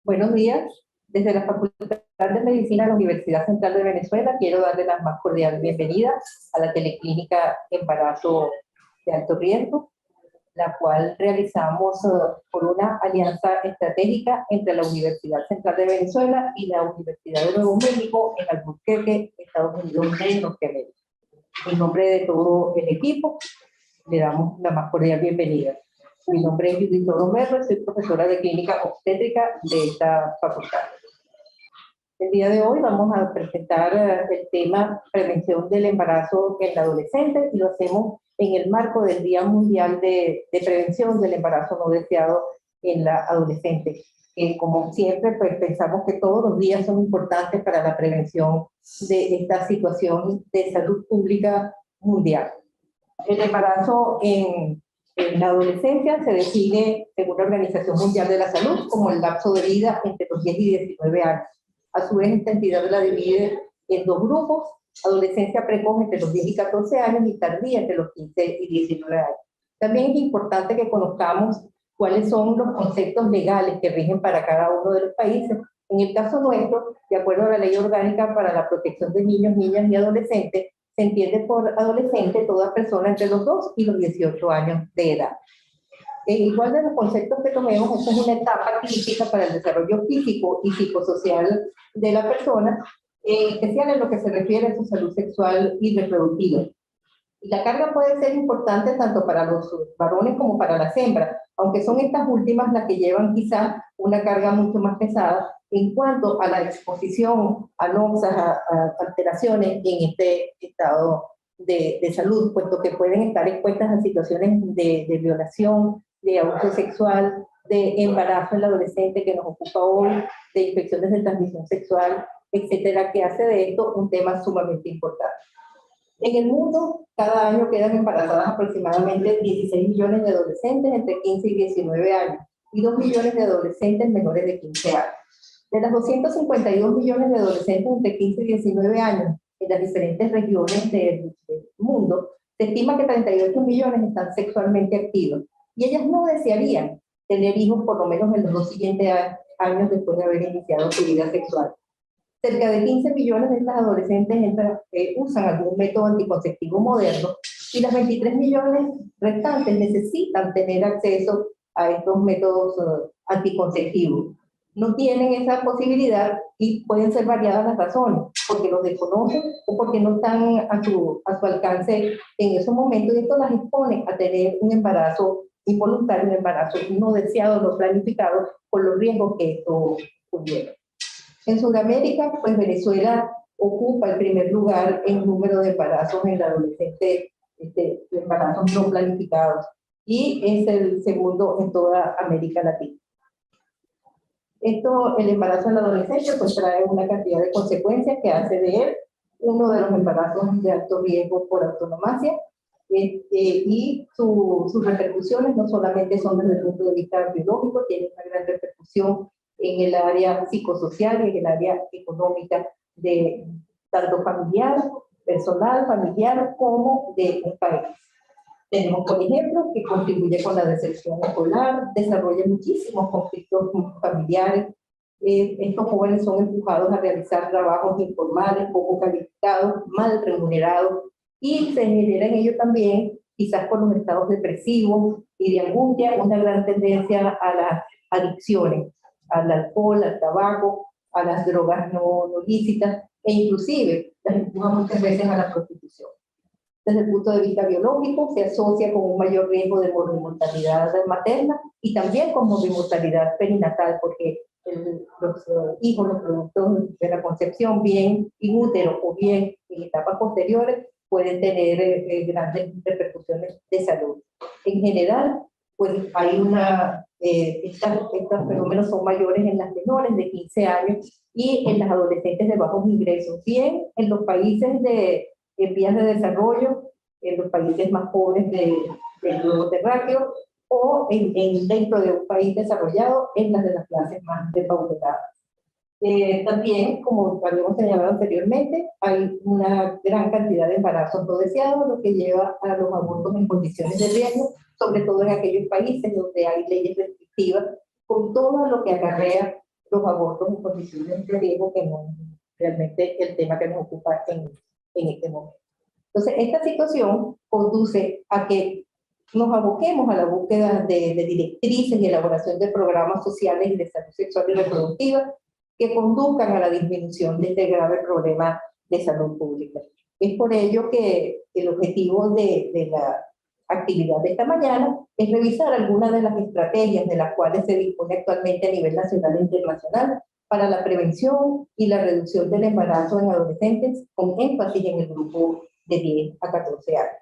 Buenos días. Desde la Facultad de Medicina de la Universidad Central de Venezuela quiero darle la más cordial bienvenida a la teleclínica Embarazo de Alto Riesgo, la cual realizamos por una alianza estratégica entre la Universidad Central de Venezuela y la Universidad de Nuevo México en Albuquerque, Estados Unidos de Norteamérica. En nombre de todo el equipo, le damos la más cordial bienvenida. Mi nombre es Judith Romero, soy profesora de clínica obstétrica de esta facultad. El día de hoy vamos a presentar el tema prevención del embarazo en la adolescente y lo hacemos en el marco del Día Mundial de Prevención del Embarazo No Deseado en la adolescente. Como siempre, pues pensamos que todos los días son importantes para la prevención de esta situación de salud pública mundial. El embarazo en la adolescencia se define, según la Organización Mundial de la Salud, como el lapso de vida entre los 10 y 19 años. A su vez, esta entidad la divide en dos grupos: adolescencia precoz entre los 10 y 14 años y tardía entre los 15 y 19 años. También es importante que conozcamos cuáles son los conceptos legales que rigen para cada uno de los países. En el caso nuestro, de acuerdo a la Ley Orgánica para la Protección de Niños, Niñas y Adolescentes, se entiende por adolescente toda persona entre los 2 y los 18 años de edad. Igual de los conceptos que tomemos, esta es una etapa crítica para el desarrollo físico y psicosocial de la persona, especial en lo que se refiere a su salud sexual y reproductiva. Y la carga puede ser importante tanto para los varones como para las hembras, aunque son estas últimas las que llevan quizás una carga mucho más pesada en cuanto a la exposición a noxas, a alteraciones en este estado de salud, puesto que pueden estar expuestas a situaciones de violación, de abuso sexual, de embarazo en la adolescente que nos ocupa hoy, de infecciones de transmisión sexual, etcétera, que hace de esto un tema sumamente importante. En el mundo, cada año quedan embarazadas aproximadamente 16 millones de adolescentes entre 15 y 19 años y 2 millones de adolescentes menores de 15 años. De las 252 millones de adolescentes entre 15 y 19 años en las diferentes regiones del mundo, se estima que 38 millones están sexualmente activos y ellas no desearían tener hijos por lo menos en los 2 siguientes años después de haber iniciado su vida sexual. Cerca de 15 millones de estas adolescentes usan algún método anticonceptivo moderno y las 23 millones restantes necesitan tener acceso a estos métodos anticonceptivos. No tienen esa posibilidad y pueden ser variadas las razones, porque los desconocen o porque no están a su alcance en esos momentos, y esto las expone a tener un embarazo involuntario, un embarazo no deseado, no planificado, por los riesgos que esto conlleva. En Sudamérica, pues Venezuela ocupa el primer lugar en número de embarazos en la adolescente, de embarazos no planificados, y es el segundo en toda América Latina. El embarazo en la adolescencia pues trae una cantidad de consecuencias que hace de él uno de los embarazos de alto riesgo por antonomasia, y sus repercusiones no solamente son desde el punto de vista biológico, tienen una gran repercusión en el área psicosocial y en el área económica, de tanto familiar, personal, familiar, como de un país. Tenemos, por ejemplo, que contribuye con la deserción escolar, desarrolla muchísimos conflictos familiares. Estos jóvenes son empujados a realizar trabajos informales, poco calificados, mal remunerados, y se genera en ello también, quizás por los estados depresivos y de angustia, una gran tendencia a las adicciones, al alcohol, al tabaco, a las drogas no lícitas, e inclusive las empuja muchas veces a la prostitución. Desde el punto de vista biológico, se asocia con un mayor riesgo de mortalidad materna y también con mortalidad perinatal, porque los hijos, los productos de la concepción, bien in útero o bien en etapas posteriores, pueden tener grandes repercusiones de salud. En general, pues hay estos fenómenos son mayores en las menores de 15 años y en las adolescentes de bajos ingresos, bien en los países en vías de desarrollo, en los países más pobres del globo terráqueo, o dentro de un país desarrollado en las de las clases más desfavorecidas. También, como habíamos señalado anteriormente, hay una gran cantidad de embarazos no deseados, lo que lleva a los abortos en condiciones de riesgo, sobre todo en aquellos países donde hay leyes restrictivas, con todo lo que acarrea los abortos en condiciones de riesgo, que no es realmente el tema que nos ocupa en este momento. Entonces, esta situación conduce a que nos aboquemos a la búsqueda de directrices y elaboración de programas sociales y de salud sexual y reproductiva que conduzcan a la disminución de este grave problema de salud pública. Es por ello que el objetivo de la actividad de esta mañana es revisar algunas de las estrategias de las cuales se dispone actualmente a nivel nacional e internacional para la prevención y la reducción del embarazo en adolescentes, con énfasis en el grupo de 10 a 14 años.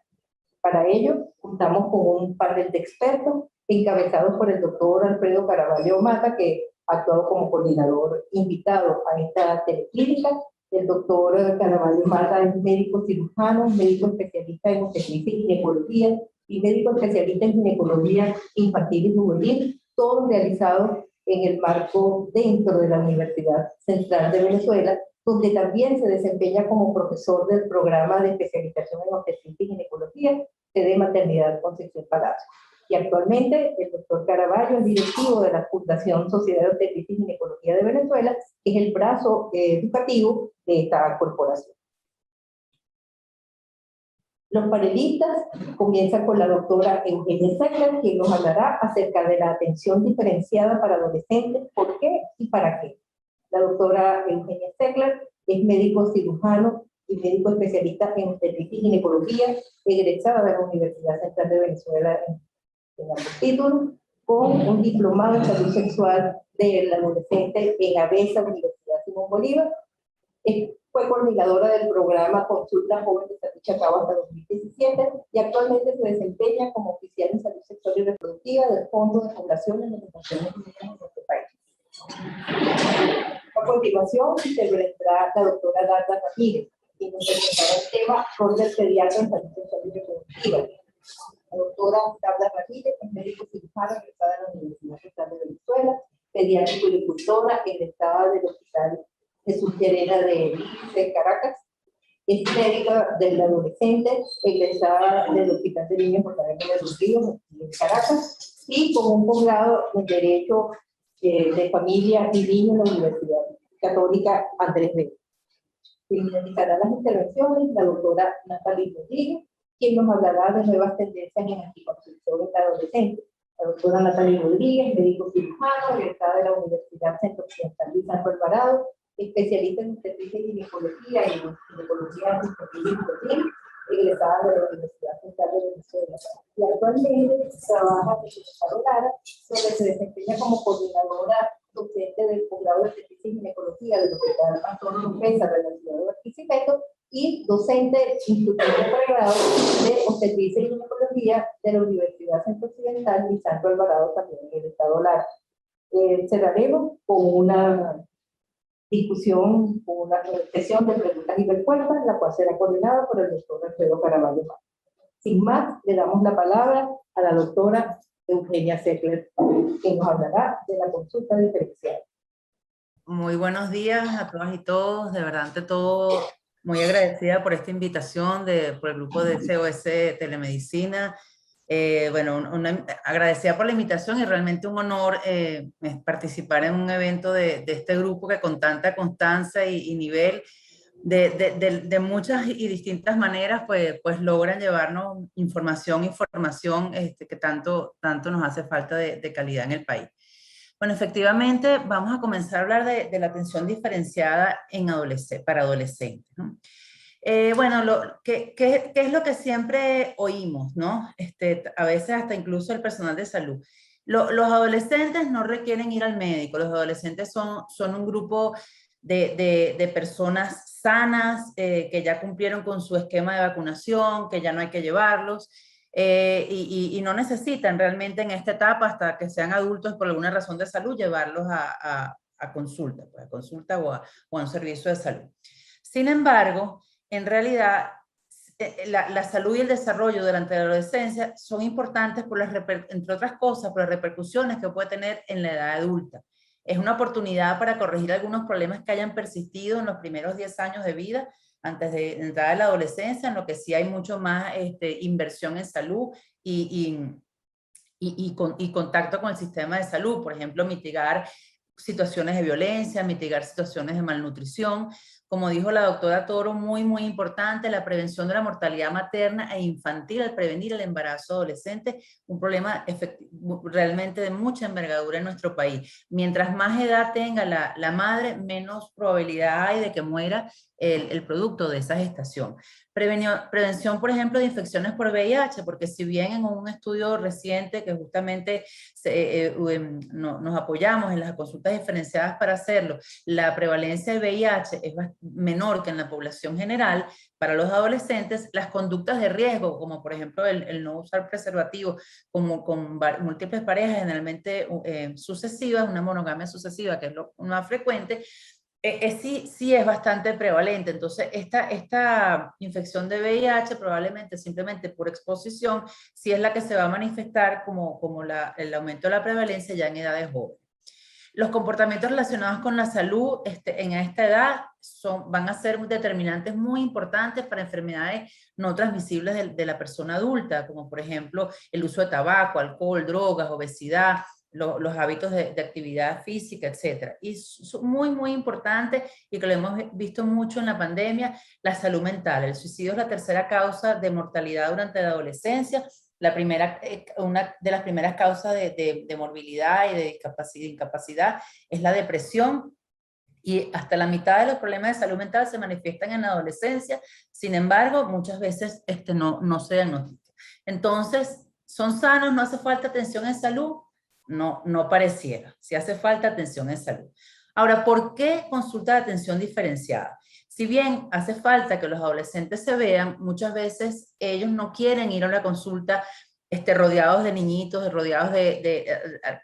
Para ello, contamos con un panel de expertos encabezados por el doctor Alfredo Caraballo Mata, que ha actuado como coordinador invitado a esta teleclínica. El doctor Caraballo Mata es médico cirujano, médico especialista en obstetricia y ginecología y médico especialista en ginecología infantil y juvenil, todos realizados en el marco dentro de la Universidad Central de Venezuela, donde también se desempeña como profesor del programa de especialización en obstetricia y ginecología, de maternidad, concepción, embarazo. Y actualmente el doctor Caraballo es directivo de la Fundación Sociedad de Obstetricia y Ginecología de Venezuela, que es el brazo educativo de esta corporación. Los panelistas comienzan con la doctora Eugenia Segler, quien nos hablará acerca de la atención diferenciada para adolescentes, por qué y para qué. La doctora Eugenia Segler es médico cirujano y médico especialista en obstetricia y ginecología, egresada de la Universidad Central de Venezuela en ambos títulos, con un diplomado en salud sexual del adolescente en ABESA, Universidad Simón Bolívar. Fue coordinadora del programa Consulta Joven de Salud Chacao hasta 2017 y actualmente se desempeña como oficial en salud sexual y reproductiva del Fondo de Población en las Naciones Unidas en nuestro país. A continuación, intervendrá la doctora Darda Ramírez, quien nos presentará el tema rol del pediatra en salud sexual y reproductiva. La doctora Darda Ramírez es médico cirujano egresada de la Universidad Central de Venezuela, pediatra y puericultora, egresada del Hospital Jesús Llerena de Caracas. Es médica del adolescente, egresada del Hospital de Niños Mortadelo de los Ríos en Caracas, y con un posgrado en Derecho de Familia y Niños en la Universidad Católica Andrés Bello. Finalizará las intervenciones la doctora Natalie Rodríguez, quien nos hablará de nuevas tendencias en anticoncepción en adolescentes. La doctora Natalie Rodríguez, médico cirujano, egresada de la Universidad Centro Occidental de Santo Alvarado, especialista en obstetricia y ginecología y ginecología infantil, egresada de la Universidad Central de Venezuela. Y actualmente trabaja en Estado Lara, donde se desempeña como coordinadora docente del posgrado de obstetricia y ginecología del Hospital Antonio López de la ciudad de Barquisimeto y docente instructor de pregrado de obstetricia y ginecología de la Universidad Centro Occidental y Santo Alvarado, también en el Estado Lara. Cerraremos con una discusión, una sesión de preguntas y respuestas, la cual será coordinada por el doctor Alfredo Caraballo. Sin más, le damos la palabra a la doctora Eugenia Segler, que nos hablará de la consulta diferencial. Muy buenos días a todas y todos. De verdad, ante todo, muy agradecida por esta invitación por el grupo de COS Telemedicina. Bueno, agradecida por la invitación y realmente un honor participar en un evento de este grupo que con tanta constancia y nivel de muchas y distintas maneras pues logran llevarnos información que tanto nos hace falta de calidad en el país. Bueno, efectivamente vamos a comenzar a hablar de la atención diferenciada para adolescentes, ¿no? Bueno, ¿qué es lo que siempre oímos, ¿no? A veces hasta incluso el personal de salud. Los adolescentes no requieren ir al médico, los adolescentes son un grupo de personas sanas que ya cumplieron con su esquema de vacunación, que ya no hay que llevarlos, y no necesitan realmente en esta etapa, hasta que sean adultos por alguna razón de salud, llevarlos a consulta, pues a consulta o a un servicio de salud. Sin embargo, en realidad, la salud y el desarrollo durante la adolescencia son importantes, entre otras cosas, por las repercusiones que puede tener en la edad adulta. Es una oportunidad para corregir algunos problemas que hayan persistido en los primeros 10 años de vida, antes de entrar a la adolescencia, en lo que sí hay mucho más inversión en salud y contacto con el sistema de salud. Por ejemplo, mitigar situaciones de violencia, mitigar situaciones de malnutrición. Como dijo la doctora Toro, muy, muy importante, la prevención de la mortalidad materna e infantil al prevenir el embarazo adolescente, un problema realmente de mucha envergadura en nuestro país. Mientras más edad tenga la madre, menos probabilidad hay de que muera el producto de esa gestación. Prevención, por ejemplo, de infecciones por VIH, porque si bien en un estudio reciente que justamente nos apoyamos en las consultas diferenciadas para hacerlo, la prevalencia del VIH es menor que en la población general. Para los adolescentes, las conductas de riesgo, como por ejemplo el no usar preservativo, como con múltiples parejas, generalmente sucesivas, una monogamia sucesiva, que es lo más frecuente, sí es bastante prevalente. Entonces, esta infección de VIH probablemente simplemente por exposición, sí es la que se va a manifestar como el aumento de la prevalencia ya en edades jóvenes. Los comportamientos relacionados con la salud en esta edad van a ser determinantes muy importantes para enfermedades no transmisibles de la persona adulta, como por ejemplo el uso de tabaco, alcohol, drogas, obesidad, los hábitos de actividad física, etc. Y es muy, muy importante, y que lo hemos visto mucho en la pandemia, la salud mental. El suicidio es la tercera causa de mortalidad durante la adolescencia. Una de las primeras causas de morbilidad y de incapacidad es la depresión, y hasta la mitad de los problemas de salud mental se manifiestan en la adolescencia. Sin embargo, muchas veces no se diagnostican. Entonces, ¿son sanos? ¿No hace falta atención en salud? No pareciera. Sí hace falta atención en salud. Ahora, ¿por qué consulta de atención diferenciada? Si bien hace falta que los adolescentes se vean, muchas veces ellos no quieren ir a una consulta rodeados de niñitos, rodeados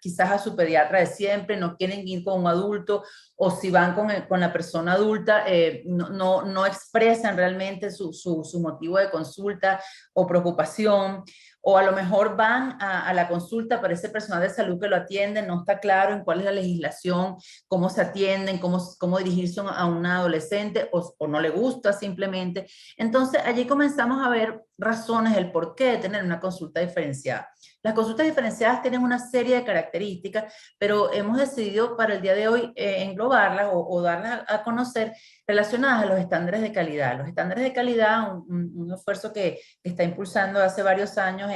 quizás a su pediatra de siempre, no quieren ir con un adulto, o si van con la persona adulta, no expresan realmente su motivo de consulta o preocupación, o a lo mejor van a la consulta, pero ese personal de salud que lo atiende no está claro en cuál es la legislación, cómo se atienden, cómo dirigirse a un adolescente, o no le gusta simplemente. Entonces, allí comenzamos a ver razones del por qué de tener una consulta diferenciada. Las consultas diferenciadas tienen una serie de características, pero hemos decidido para el día de hoy englobarlas o darlas a conocer relacionadas a los estándares de calidad. Los estándares de calidad, un esfuerzo que está impulsando hace varios años,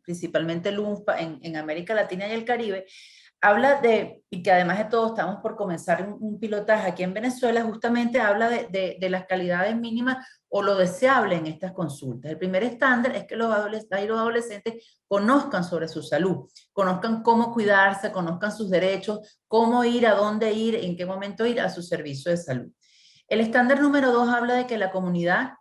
principalmente el UNFPA en América Latina y el Caribe, habla y que además de todo estamos por comenzar un pilotaje aquí en Venezuela, justamente habla de las calidades mínimas o lo deseable en estas consultas. El primer estándar es que los adolescentes conozcan sobre su salud, conozcan cómo cuidarse, conozcan sus derechos, cómo ir, a dónde ir, en qué momento ir a su servicio de salud. El estándar número 2 habla de que la comunidad,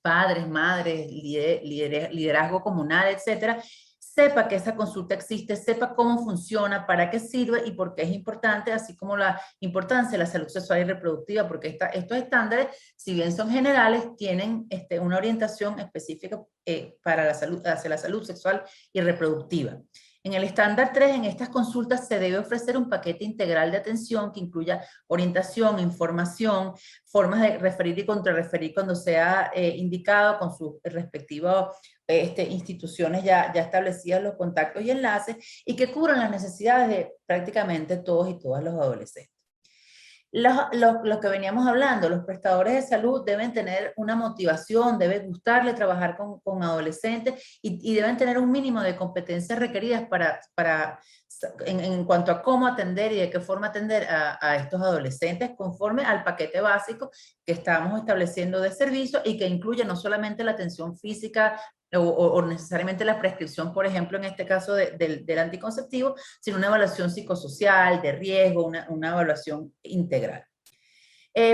padres, madres, liderazgo comunal, etcétera, sepa que esa consulta existe, sepa cómo funciona, para qué sirve y por qué es importante, así como la importancia de la salud sexual y reproductiva, porque estos estándares, si bien son generales, tienen una orientación específica para la salud, hacia la salud sexual y reproductiva. En el estándar 3, en estas consultas se debe ofrecer un paquete integral de atención que incluya orientación, información, formas de referir y contrarreferir cuando sea indicado, con sus respectivas instituciones ya establecidas, los contactos y enlaces, y que cubran las necesidades de prácticamente todos y todas los adolescentes. Lo que veníamos hablando, los prestadores de salud deben tener una motivación, deben gustarle trabajar con adolescentes, y deben tener un mínimo de competencias requeridas en cuanto a cómo atender y de qué forma atender a estos adolescentes, conforme al paquete básico que estamos estableciendo de servicio, y que incluye no solamente la atención física o necesariamente la prescripción, por ejemplo, en este caso del anticonceptivo, sino una evaluación psicosocial, de riesgo, una evaluación integral.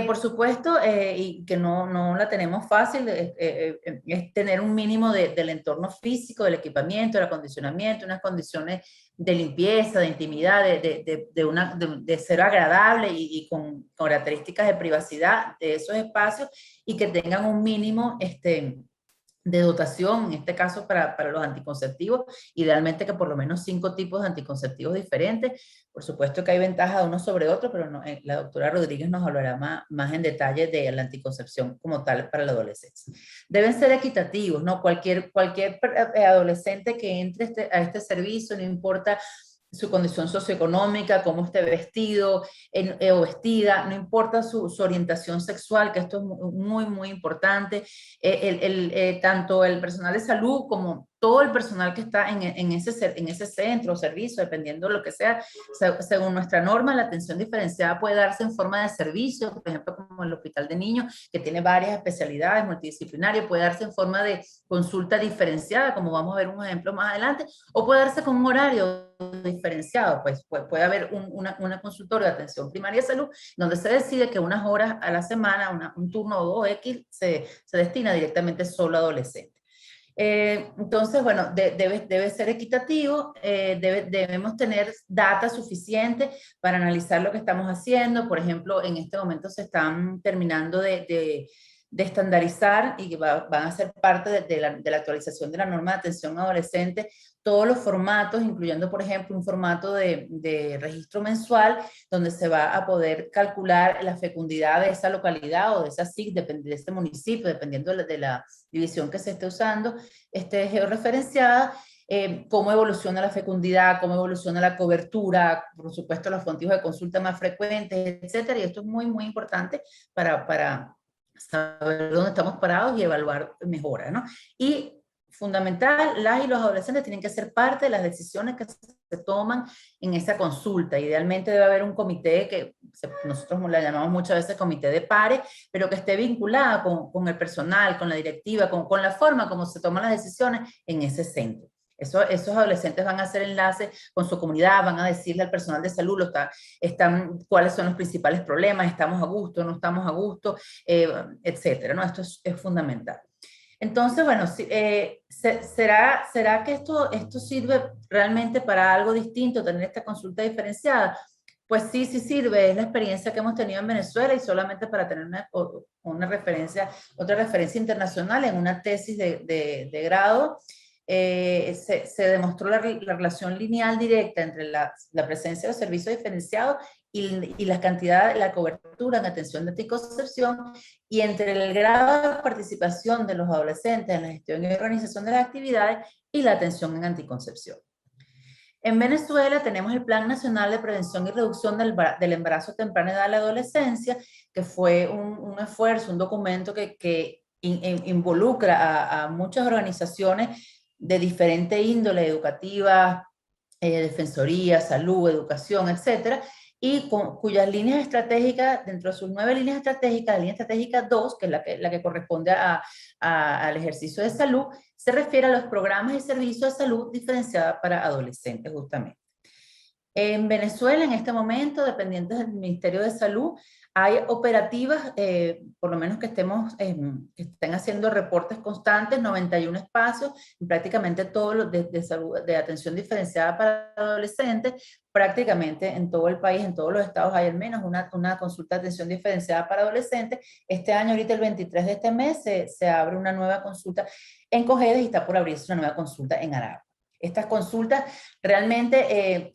Por supuesto, y que no la tenemos fácil, es tener un mínimo del entorno físico, del equipamiento, del acondicionamiento, unas condiciones de limpieza, de intimidad, de ser agradable y con características de privacidad de esos espacios, y que tengan un mínimo de dotación, en este caso para los anticonceptivos, idealmente que por lo menos 5 tipos de anticonceptivos diferentes. Por supuesto que hay ventajas de uno sobre otro, pero la doctora Rodríguez nos hablará más en detalle de la anticoncepción como tal para la adolescencia. Deben ser equitativos, ¿no? Cualquier adolescente que entre a este servicio, no importa su condición socioeconómica, cómo esté vestido o vestida, no importa su orientación sexual, que esto es muy, muy importante. Tanto el personal de salud como todo el personal que está en ese centro o servicio, dependiendo de lo que sea, según nuestra norma, la atención diferenciada puede darse en forma de servicio, por ejemplo, como el Hospital de Niños, que tiene varias especialidades multidisciplinarias, puede darse en forma de consulta diferenciada, como vamos a ver un ejemplo más adelante, o puede darse con un horario diferenciado, pues puede haber una consultorio de atención primaria de salud, donde se decide que unas horas a la semana, un turno o 2X, se destina directamente solo a adolescentes. Entonces, bueno, debe ser equitativo, debemos tener data suficiente para analizar lo que estamos haciendo. Por ejemplo, en este momento se están terminando de estandarizar y van a ser parte de la actualización de la norma de atención adolescente, todos los formatos, incluyendo, por ejemplo, un formato de registro mensual, donde se va a poder calcular la fecundidad de esa localidad o de esa SIC, de este municipio, dependiendo de la división que se esté usando, georreferenciada, cómo evoluciona la fecundidad, cómo evoluciona la cobertura, por supuesto los fondos de consulta más frecuentes, etcétera. Y esto es muy, muy importante para saber dónde estamos parados y evaluar mejoras, ¿no? Y fundamental, las y los adolescentes tienen que ser parte de las decisiones que se toman en esa consulta. Idealmente debe haber un comité que nosotros la llamamos muchas veces comité de pares, pero que esté vinculada con el personal, con la directiva, con la forma como se toman las decisiones en ese centro. Esos adolescentes van a hacer enlaces con su comunidad, van a decirle al personal de salud cuáles son los principales problemas, estamos a gusto, no estamos a gusto, etcétera, ¿no? Esto es fundamental. Entonces, bueno, ¿será que esto sirve realmente para algo distinto, tener esta consulta diferenciada? Pues sí, sí sirve, es la experiencia que hemos tenido en Venezuela y solamente para tener otra referencia internacional en una tesis de grado, se demostró la relación lineal directa entre la presencia de servicios diferenciados y la cantidad, la cobertura en atención de anticoncepción y entre el grado de participación de los adolescentes en la gestión y organización de las actividades y la atención en anticoncepción. En Venezuela tenemos el Plan Nacional de Prevención y Reducción del Embarazo a Temprana Edad de la Adolescencia, que fue un esfuerzo, un documento que involucra a muchas organizaciones de diferente índole, educativa, defensoría, salud, educación, etcétera, y cuyas líneas estratégicas, dentro de sus 9 líneas estratégicas, la línea estratégica 2, que es la que corresponde al ejercicio de salud, se refiere a los programas y servicios de salud diferenciada para adolescentes, justamente. En Venezuela, en este momento, dependientes del Ministerio de Salud, hay operativas, por lo menos que estén haciendo reportes constantes, 91 espacios, prácticamente todos los de salud, de atención diferenciada para adolescentes, prácticamente en todo el país, en todos los estados hay al menos una consulta de atención diferenciada para adolescentes. Este año, ahorita el 23 de este mes, se abre una nueva consulta en Cojedes y está por abrirse una nueva consulta en Aragua. Estas consultas realmente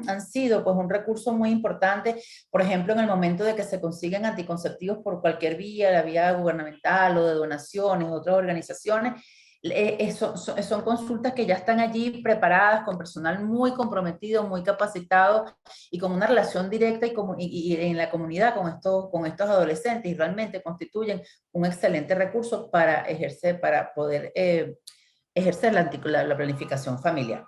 han sido pues, un recurso muy importante, por ejemplo, en el momento de que se consiguen anticonceptivos por cualquier vía, la vía gubernamental o de donaciones, otras organizaciones. Son consultas que ya están allí preparadas con personal muy comprometido, muy capacitado y con una relación directa y en la comunidad con estos adolescentes, y realmente constituyen un excelente recurso para poder ejercer la planificación familiar.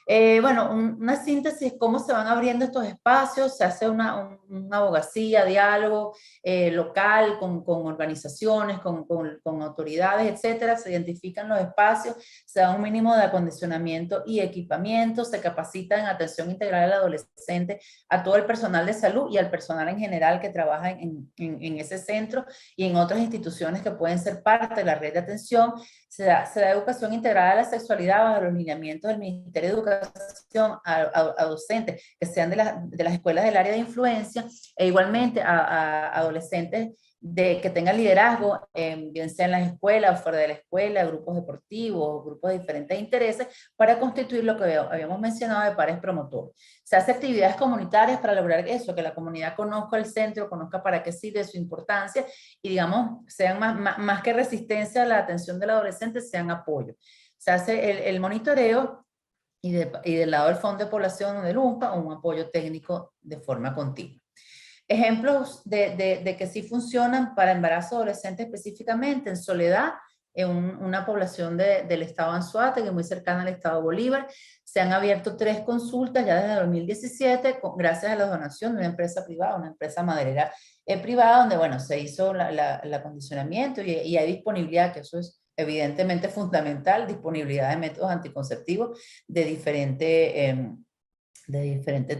Bueno, una síntesis, cómo se van abriendo estos espacios, se hace una abogacía, diálogo local con organizaciones, con autoridades, etcétera, se identifican los espacios, se da un mínimo de acondicionamiento y equipamiento, se capacita en atención integral al adolescente a todo el personal de salud y al personal en general que trabaja en ese centro y en otras instituciones que pueden ser parte de la red de atención. Se da educación integral a la sexualidad bajo los lineamientos del Ministerio de Educación a docentes que sean de las escuelas del área de influencia, e igualmente a adolescentes que tengan liderazgo, bien sea en las escuelas o fuera de la escuela, grupos deportivos, grupos de diferentes intereses, para constituir lo que habíamos mencionado de pares promotores. Se hace actividades comunitarias para lograr eso, que la comunidad conozca el centro, conozca para qué sirve, su importancia, y digamos, sean más que resistencia a la atención del adolescente, sean apoyo. Se hace el monitoreo y del lado del Fondo de Población o del UNPA, un apoyo técnico de forma continua. Ejemplos de que sí funcionan para embarazo adolescente específicamente, en Soledad, en una población del estado Anzoátegui, muy cercana al estado Bolívar, se han abierto 3 consultas ya desde 2017, gracias a la donación de una empresa privada, una empresa maderera privada, donde, bueno, se hizo el acondicionamiento y hay disponibilidad, que eso es evidentemente fundamental, disponibilidad de métodos anticonceptivos de diferente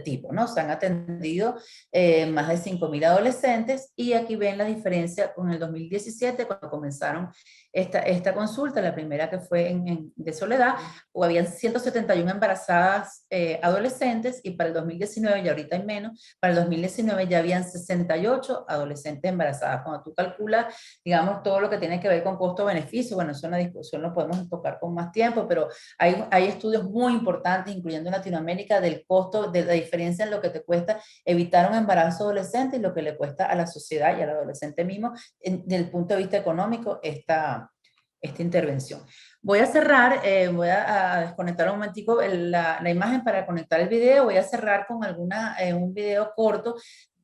tipo, ¿no? Se han atendido más de 5.000 adolescentes y aquí ven la diferencia con el 2017 cuando comenzaron esta consulta, la primera que fue de Soledad, o habían 171 embarazadas adolescentes y para el 2019, ya ahorita hay menos, para el 2019 ya habían 68 adolescentes embarazadas. Cuando tú calculas, digamos, todo lo que tiene que ver con costo-beneficio, bueno, eso es una discusión, lo podemos tocar con más tiempo, pero hay estudios muy importantes, incluyendo en Latinoamérica, del costo, de la diferencia en lo que te cuesta evitar un embarazo adolescente y lo que le cuesta a la sociedad y al adolescente mismo, desde el punto de vista económico, esta intervención. Voy a cerrar, voy a desconectar un momentico la imagen para conectar el video. Voy a cerrar con un video corto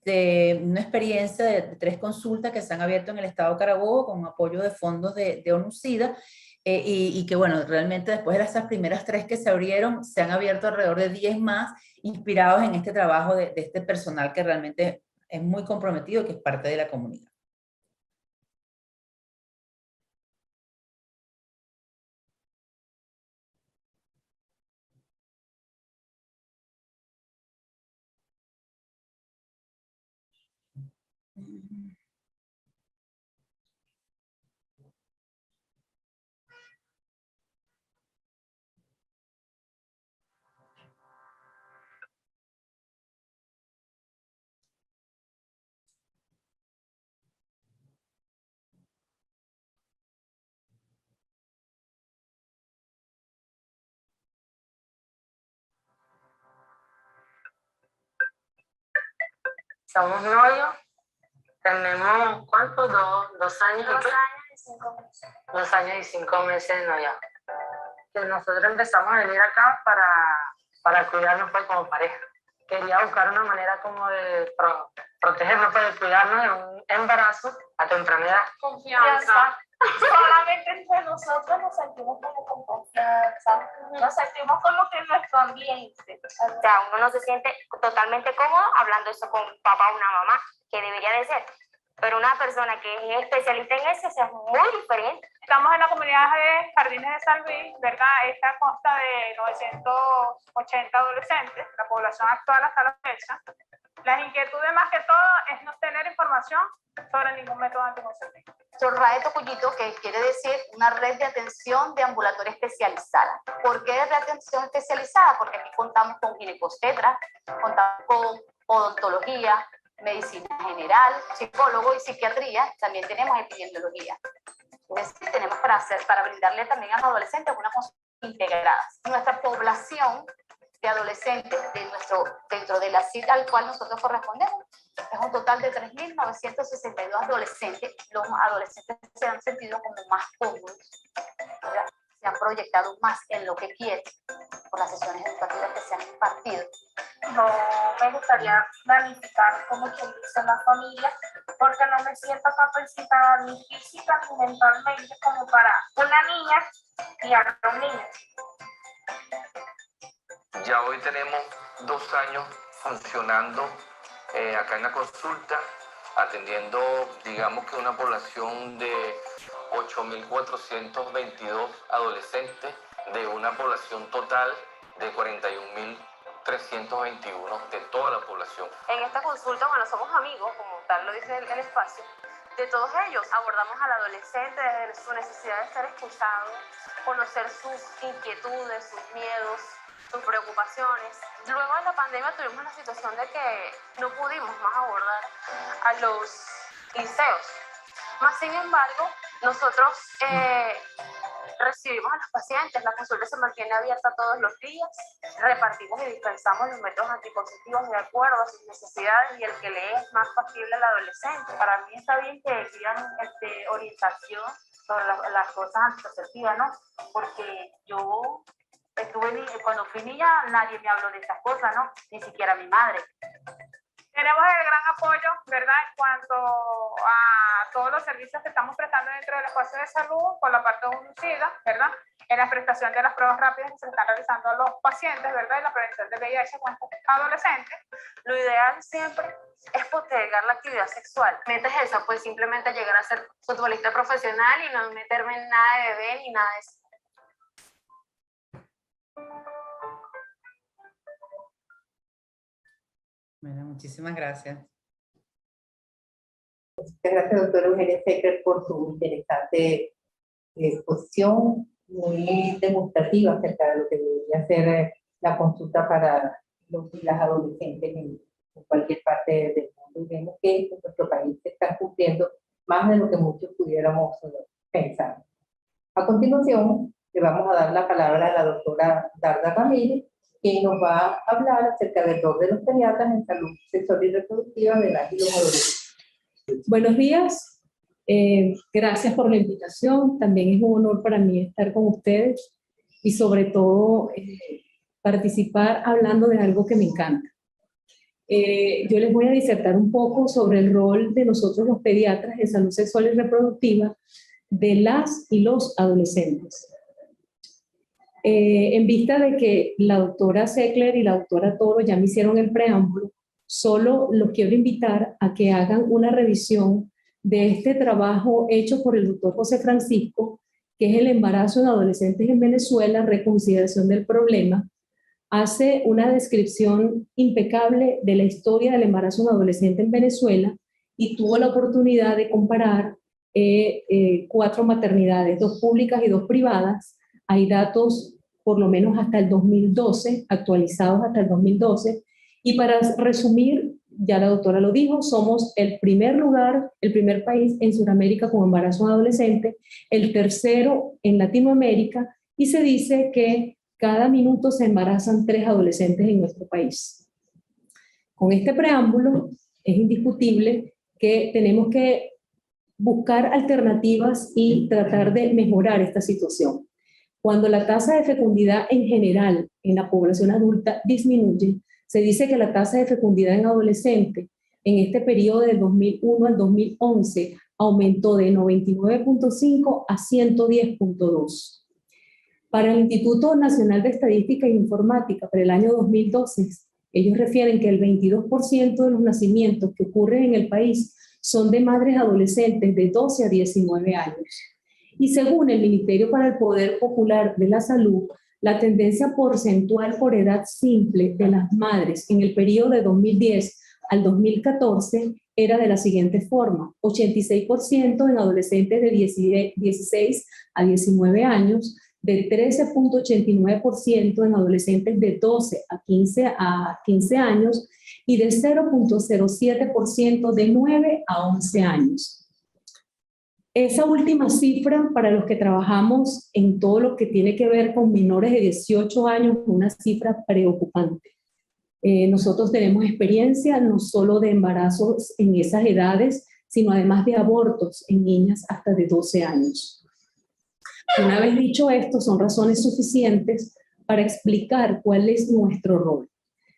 de una experiencia de 3 consultas que se han abierto en el estado Carabobo con apoyo de fondos de ONU-SIDA. Y que bueno, realmente después de esas primeras 3 que se abrieron, se han abierto alrededor de 10 más, inspirados en este trabajo de este personal que realmente es muy comprometido, que es parte de la comunidad. Somos novios, tenemos, ¿cuánto? 2 años. 2 años y 5 meses. 2 años y 5 meses de noviazgo. Que nosotros empezamos a venir acá para cuidarnos pues, como pareja. Quería buscar una manera como de protegernos, pues, de cuidarnos de un embarazo a temprana edad. Confianza. Solamente entre nosotros nos sentimos como con confianza, nos sentimos como que en nuestro ambiente. O sea, uno no se siente totalmente cómodo hablando eso con papá o una mamá, que debería de ser. Pero una persona que es especialista en eso es muy diferente. Estamos en la comunidad de Jardines de San Luis, ¿verdad? Esta consta de 980 adolescentes, la población actual hasta la fecha. Las inquietudes más que todo es no tener información sobre ningún método anticonceptivo. RAE Tocuyito, que quiere decir una red de atención de ambulatoria especializada. ¿Por qué red de atención especializada? Porque aquí contamos con ginecobstetra, contamos con odontología, medicina general, psicólogo y psiquiatría, también tenemos epidemiología. Es decir, tenemos para brindarle también a los adolescentes una consulta integrada. Nuestra población de adolescentes dentro de la cita al cual nosotros correspondemos es un total de 3.962 adolescentes. Los adolescentes se han sentido como más cómodos, ¿verdad? Se han proyectado más en lo que quieren por las sesiones educativas que se han impartido. No me gustaría planificar como quien dice la familia, porque no me siento capacitada ni física ni mentalmente como para una niña y a un niño. Ya hoy tenemos 2 años funcionando acá en la consulta, atendiendo, digamos que una población de 8.422 adolescentes, de una población total de 41.321 de toda la población. En esta consulta, bueno, somos amigos, como tal lo dice el espacio, de todos ellos. Abordamos al adolescente desde su necesidad de ser escuchado, conocer sus inquietudes, sus miedos, sus preocupaciones. Luego de la pandemia tuvimos la situación de que no pudimos más abordar a los liceos. Más sin embargo, nosotros recibimos a los pacientes, la consulta se mantiene abierta todos los días, repartimos y dispensamos los métodos anticonceptivos de acuerdo a sus necesidades y el que le es más factible al adolescente. Para mí está bien que pidan orientación sobre las cosas anticonceptivas, ¿no? Porque yo estuve cuando fui niña nadie me habló de esas cosas, ¿no? Ni siquiera mi madre. Tenemos el gran apoyo, ¿verdad?, en cuanto a todos los servicios que estamos prestando dentro del espacio de salud por la parte de UNICIDA, ¿verdad?, en la prestación de las pruebas rápidas que se están realizando a los pacientes, ¿verdad?, y la prevención de VIH con estos adolescentes. Lo ideal siempre es postergar la actividad sexual. Metes esa, pues simplemente llegar a ser futbolista profesional y no meterme en nada de bebé ni nada de eso. Bueno, muchísimas gracias. Muchas gracias, doctora Eugenia Secker, por su interesante exposición, muy demostrativa acerca de lo que debería ser la consulta para los y las adolescentes en cualquier parte del mundo. Y vemos que en nuestro país se están cumpliendo más de lo que muchos pudiéramos pensar. A continuación, le vamos a dar la palabra a la doctora Darda Ramírez, que nos va a hablar acerca del rol de los pediatras en salud sexual y reproductiva de las y los adolescentes. Buenos días, gracias por la invitación. También es un honor para mí estar con ustedes y sobre todo participar hablando de algo que me encanta. Yo les voy a disertar un poco sobre el rol de nosotros los pediatras en salud sexual y reproductiva de las y los adolescentes. En vista de que la doctora Seckler y la doctora Toro ya me hicieron el preámbulo, solo los quiero invitar a que hagan una revisión de este trabajo hecho por el doctor José Francisco, que es el embarazo en adolescentes en Venezuela, reconsideración del problema. Hace una descripción impecable de la historia del embarazo en adolescente en Venezuela y tuvo la oportunidad de comparar 4 maternidades, 2 públicas y 2 privadas. Hay datos por lo menos hasta el 2012, actualizados hasta el 2012, y para resumir, ya la doctora lo dijo, somos el primer lugar, el primer país en Sudamérica con embarazo en adolescente, el tercero en Latinoamérica, y se dice que cada minuto se embarazan 3 adolescentes en nuestro país. Con este preámbulo, es indiscutible que tenemos que buscar alternativas y tratar de mejorar esta situación. Cuando la tasa de fecundidad en general en la población adulta disminuye, se dice que la tasa de fecundidad en adolescente en este periodo del 2001 al 2011 aumentó de 99.5 a 110.2. Para el Instituto Nacional de Estadística e Informática, para el año 2012, ellos refieren que el 22% de los nacimientos que ocurren en el país son de madres adolescentes de 12 a 19 años. Y según el Ministerio para el Poder Popular de la Salud, la tendencia porcentual por edad simple de las madres en el periodo de 2010 al 2014 era de la siguiente forma: 86% en adolescentes de 16 a 19 años, de 13.89% en adolescentes de 12 a 15 años y de 0.07% de 9 a 11 años. Esa última cifra, para los que trabajamos en todo lo que tiene que ver con menores de 18 años, es una cifra preocupante. Nosotros tenemos experiencia no solo de embarazos en esas edades, sino además de abortos en niñas hasta de 12 años. Una vez dicho esto, son razones suficientes para explicar cuál es nuestro rol.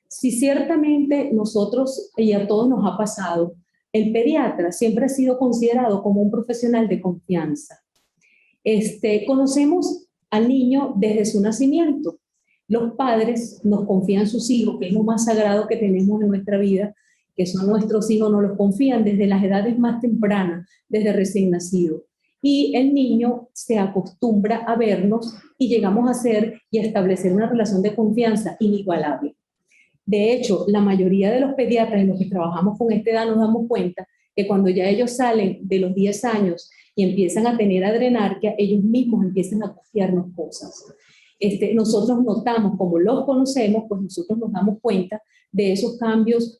Si ciertamente nosotros, y a todos nos ha pasado, el pediatra siempre ha sido considerado como un profesional de confianza. Conocemos al niño desde su nacimiento. Los padres nos confían sus hijos, que es lo más sagrado que tenemos en nuestra vida, que son nuestros hijos, nos los confían desde las edades más tempranas, desde recién nacido. Y el niño se acostumbra a vernos y llegamos a ser y a establecer una relación de confianza inigualable. De hecho, la mayoría de los pediatras en los que trabajamos con esta edad nos damos cuenta que cuando ya ellos salen de los 10 años y empiezan a tener adrenarquia, ellos mismos empiezan a confiarnos cosas. Nosotros notamos, como los conocemos, pues nosotros nos damos cuenta de esos cambios,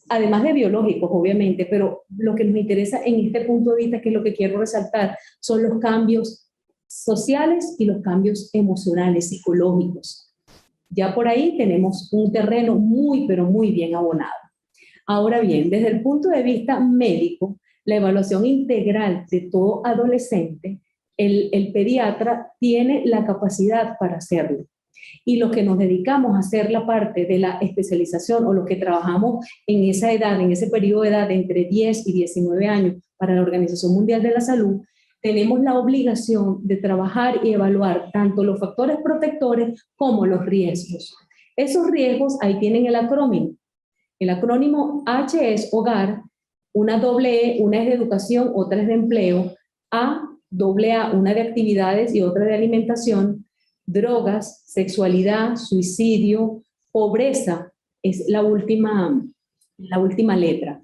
además de biológicos, obviamente, pero lo que nos interesa en este punto de vista, que es lo que quiero resaltar, son los cambios sociales y los cambios emocionales, psicológicos. Ya por ahí tenemos un terreno muy, pero muy bien abonado. Ahora bien, desde el punto de vista médico, la evaluación integral de todo adolescente, el pediatra tiene la capacidad para hacerlo. Y los que nos dedicamos a hacer la parte de la especialización o los que trabajamos en esa edad, en ese periodo de edad de entre 10 y 19 años para la Organización Mundial de la Salud, tenemos la obligación de trabajar y evaluar tanto los factores protectores como los riesgos. Esos riesgos, ahí tienen el acrónimo. El acrónimo H es hogar, una doble E, una es de educación, otra es de empleo, doble A, una de actividades y otra de alimentación, drogas, sexualidad, suicidio, pobreza, es la última letra.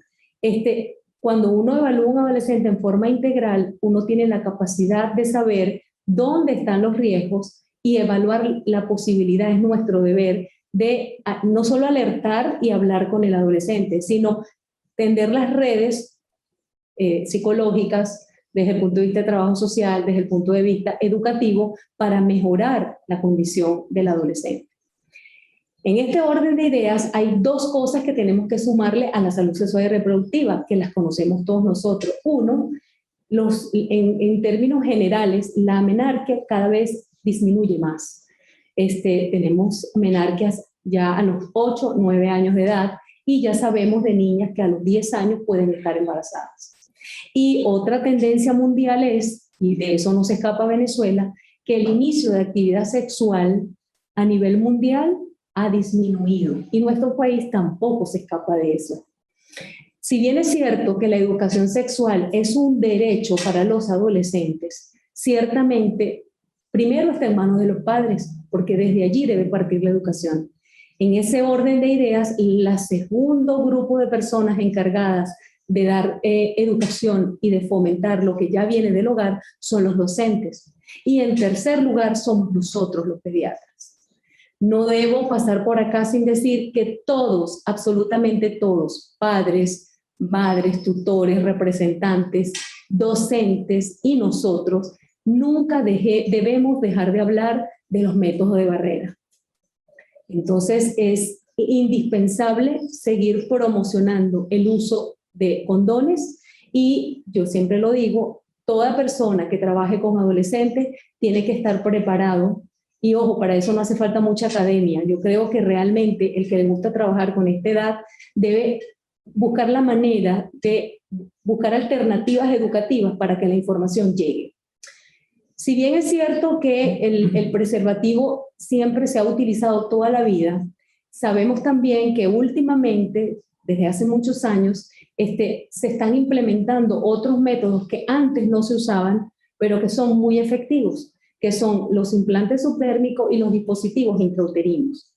Cuando uno evalúa a un adolescente en forma integral, uno tiene la capacidad de saber dónde están los riesgos y evaluar la posibilidad, es nuestro deber, de no solo alertar y hablar con el adolescente, sino tender las redes psicológicas desde el punto de vista de trabajo social, desde el punto de vista educativo, para mejorar la condición del adolescente. En este orden de ideas hay dos cosas que tenemos que sumarle a la salud sexual y reproductiva, que las conocemos todos nosotros. Uno, en términos generales, la menarquia cada vez disminuye más. Tenemos menarquias ya a los 8, 9 años de edad y ya sabemos de niñas que a los 10 años pueden estar embarazadas. Y otra tendencia mundial es, y de eso no se escapa Venezuela, que el inicio de actividad sexual a nivel mundial ha disminuido y nuestro país tampoco se escapa de eso. Si bien es cierto que la educación sexual es un derecho para los adolescentes, ciertamente primero está en manos de los padres, porque desde allí debe partir la educación. En ese orden de ideas, el segundo grupo de personas encargadas de dar educación y de fomentar lo que ya viene del hogar son los docentes. Y en tercer lugar somos nosotros los pediatras. No debo pasar por acá sin decir que todos, absolutamente todos, padres, madres, tutores, representantes, docentes y nosotros, nunca debemos dejar de hablar de los métodos de barrera. Entonces es indispensable seguir promocionando el uso de condones y yo siempre lo digo, toda persona que trabaje con adolescentes tiene que estar preparado. Y ojo, para eso no hace falta mucha academia. Yo creo que realmente el que le gusta trabajar con esta edad debe buscar la manera de buscar alternativas educativas para que la información llegue. Si bien es cierto que el preservativo siempre se ha utilizado toda la vida, sabemos también que últimamente, desde hace muchos años, se están implementando otros métodos que antes no se usaban, pero que son muy efectivos, que son los implantes subdérmicos y los dispositivos intrauterinos.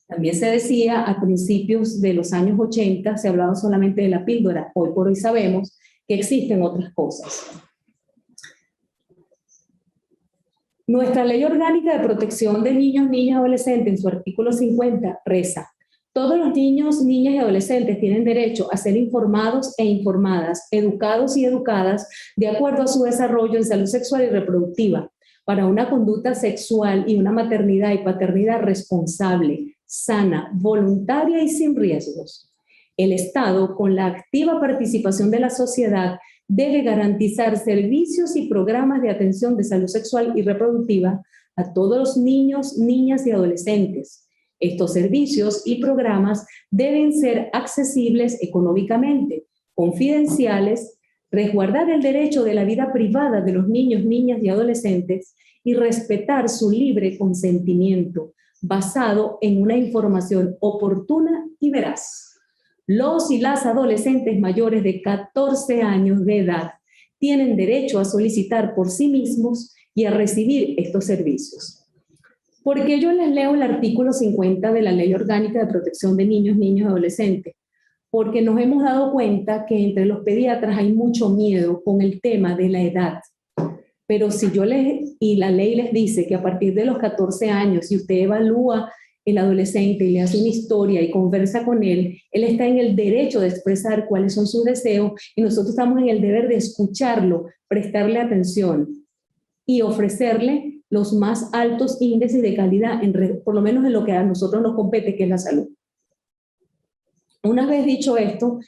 También se decía a principios de los años 80, se hablaba solamente de la píldora. Hoy por hoy sabemos que existen otras cosas. Nuestra Ley Orgánica de Protección de Niños, Niñas y Adolescentes, en su artículo 50, reza: todos los niños, niñas y adolescentes tienen derecho a ser informados e informadas, educados y educadas de acuerdo a su desarrollo en salud sexual y reproductiva, para una conducta sexual y una maternidad y paternidad responsable, sana, voluntaria y sin riesgos. El Estado, con la activa participación de la sociedad, debe garantizar servicios y programas de atención de salud sexual y reproductiva a todos los niños, niñas y adolescentes. Estos servicios y programas deben ser accesibles económicamente, confidenciales, resguardar el derecho de la vida privada de los niños, niñas y adolescentes y respetar su libre consentimiento basado en una información oportuna y veraz. Los y las adolescentes mayores de 14 años de edad tienen derecho a solicitar por sí mismos y a recibir estos servicios. ¿Por qué yo les leo el artículo 50 de la Ley Orgánica de Protección de Niños, Niñas y Adolescentes? Porque nos hemos dado cuenta que entre los pediatras hay mucho miedo con el tema de la edad. Pero si y la ley les dice que a partir de los 14 años, si usted evalúa el adolescente y le hace una historia y conversa con él está en el derecho de expresar cuáles son sus deseos y nosotros estamos en el deber de escucharlo, prestarle atención y ofrecerle los más altos índices de calidad, por lo menos en lo que a nosotros nos compete, que es la salud. Una vez dicho esto,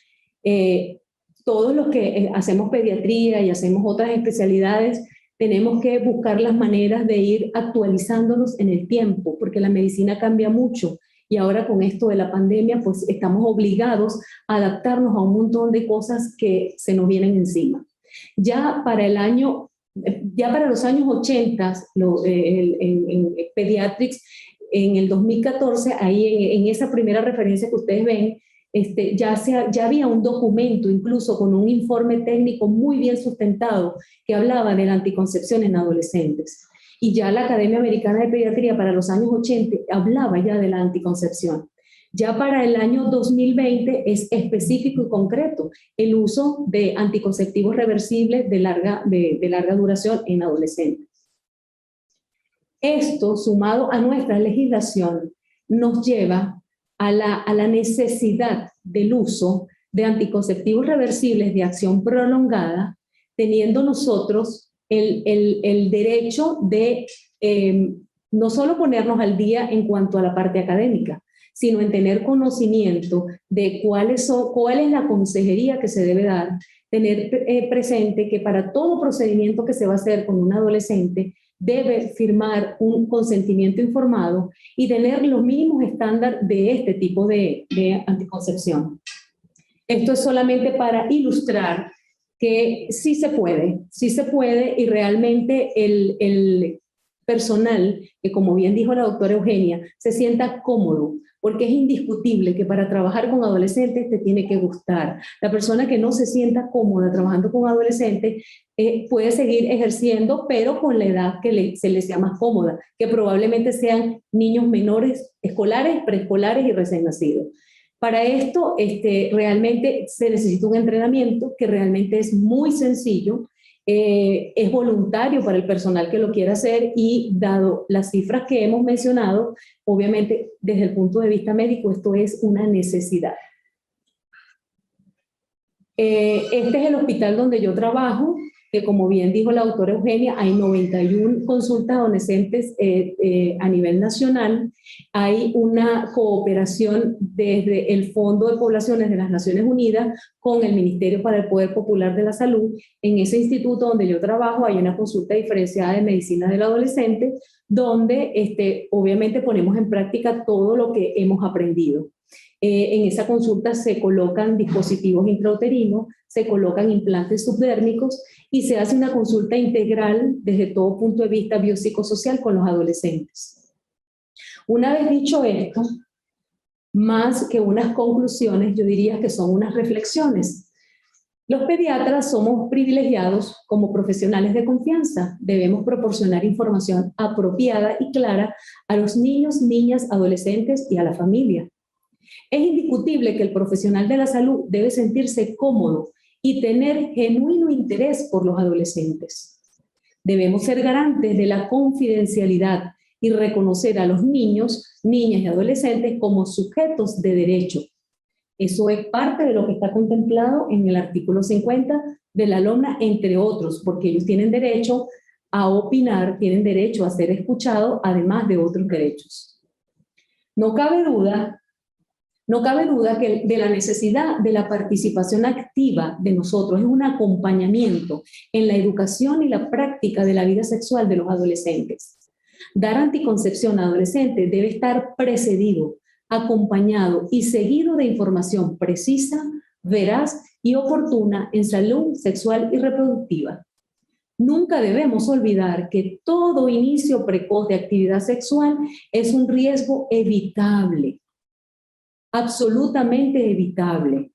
todos los que hacemos pediatría y hacemos otras especialidades, tenemos que buscar las maneras de ir actualizándonos en el tiempo, porque la medicina cambia mucho. Y ahora con esto de la pandemia, pues estamos obligados a adaptarnos a un montón de cosas que se nos vienen encima. Ya para los años 80, en Pediatrics, en el 2014, ahí en esa primera referencia que ustedes ven, ya había un documento, incluso con un informe técnico muy bien sustentado, que hablaba de la anticoncepción en adolescentes. Y ya la Academia Americana de Pediatría para los años 80 hablaba ya de la anticoncepción. Ya para el año 2020 es específico y concreto el uso de anticonceptivos reversibles de larga duración en adolescentes. Esto, sumado a nuestra legislación, nos lleva a la necesidad del uso de anticonceptivos reversibles de acción prolongada, teniendo nosotros el derecho de no solo ponernos al día en cuanto a la parte académica, sino en tener conocimiento de cuál es la consejería que se debe dar, tener presente que para todo procedimiento que se va a hacer con un adolescente debe firmar un consentimiento informado y tener los mínimos estándares de este tipo de anticoncepción. Esto es solamente para ilustrar que sí se puede y realmente el personal, que como bien dijo la doctora Eugenia, se sienta cómodo, porque es indiscutible que para trabajar con adolescentes te tiene que gustar. La persona que no se sienta cómoda trabajando con adolescentes puede seguir ejerciendo, pero con la edad que se les sea más cómoda, que probablemente sean niños menores, escolares, preescolares y recién nacidos. Para esto realmente se necesita un entrenamiento que realmente es muy sencillo, es voluntario para el personal que lo quiera hacer y dado las cifras que hemos mencionado, obviamente desde el punto de vista médico esto es una necesidad. Este es el hospital donde yo trabajo, que como bien dijo la doctora Eugenia, hay 91 consultas adolescentes a nivel nacional. Hay una cooperación desde el Fondo de Poblaciones de las Naciones Unidas con el Ministerio para el Poder Popular de la Salud. En ese instituto donde yo trabajo hay una consulta diferenciada de medicina del adolescente, donde obviamente ponemos en práctica todo lo que hemos aprendido. En esa consulta se colocan dispositivos intrauterinos, se colocan implantes subdérmicos y se hace una consulta integral desde todo punto de vista biopsicosocial con los adolescentes. Una vez dicho esto, más que unas conclusiones, yo diría que son unas reflexiones. Los pediatras somos privilegiados como profesionales de confianza. Debemos proporcionar información apropiada y clara a los niños, niñas, adolescentes y a la familia. Es indiscutible que el profesional de la salud debe sentirse cómodo y tener genuino interés por los adolescentes. Debemos ser garantes de la confidencialidad y reconocer a los niños, niñas y adolescentes como sujetos de derecho. Eso es parte de lo que está contemplado en el artículo 50 de la LOMNA, entre otros, porque ellos tienen derecho a opinar, tienen derecho a ser escuchados, además de otros derechos. No cabe duda que de la necesidad de la participación activa de nosotros, es un acompañamiento en la educación y la práctica de la vida sexual de los adolescentes. Dar anticoncepción a adolescentes debe estar precedido, acompañado y seguido de información precisa, veraz y oportuna en salud sexual y reproductiva. Nunca debemos olvidar que todo inicio precoz de actividad sexual es un riesgo evitable, absolutamente evitable.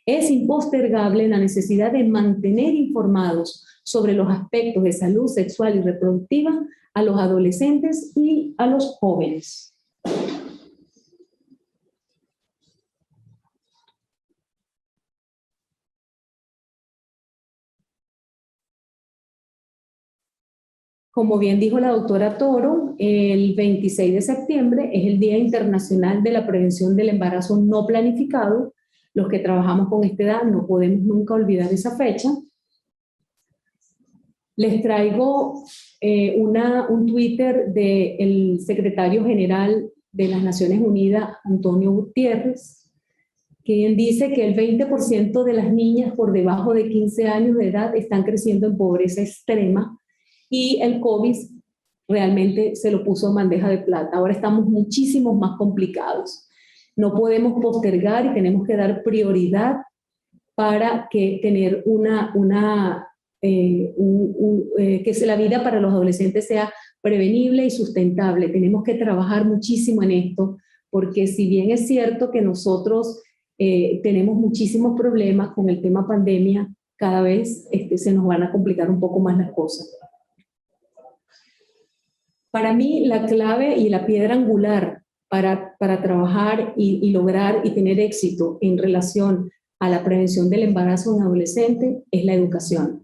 Es impostergable la necesidad de mantener informados sobre los aspectos de salud sexual y reproductiva a los adolescentes y a los jóvenes. Como bien dijo la doctora Toro, el 26 de septiembre es el Día Internacional de la Prevención del Embarazo No Planificado. Los que trabajamos con esta edad no podemos nunca olvidar esa fecha. Les traigo un Twitter del secretario general de las Naciones Unidas, Antonio Gutiérrez, quien dice que el 20% de las niñas por debajo de 15 años de edad están creciendo en pobreza extrema y el COVID realmente se lo puso en bandeja de plata. Ahora estamos muchísimo más complicados. No podemos postergar y tenemos que dar prioridad para que tener que la vida para los adolescentes sea prevenible y sustentable. Tenemos que trabajar muchísimo en esto, porque si bien es cierto que nosotros tenemos muchísimos problemas con el tema pandemia, cada vez se nos van a complicar un poco más las cosas. Para mí, la clave y la piedra angular para trabajar y lograr y tener éxito en relación a la prevención del embarazo en adolescente es la educación.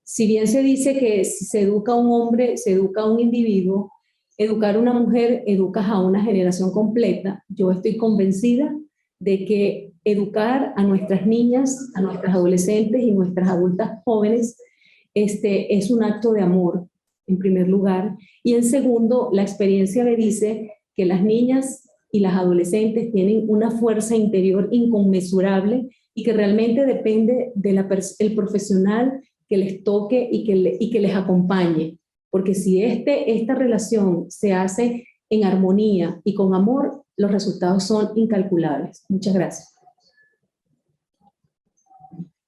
Si bien se dice que si se educa a un hombre, se educa a un individuo, educar a una mujer, educas a una generación completa. Yo estoy convencida de que educar a nuestras niñas, a nuestras adolescentes y nuestras adultas jóvenes es un acto de amor, en primer lugar. Y en segundo, la experiencia me dice que las niñas y las adolescentes tienen una fuerza interior inconmensurable y que realmente depende del profesional que les toque y que les acompañe. Porque si esta relación se hace en armonía y con amor, los resultados son incalculables. Muchas gracias.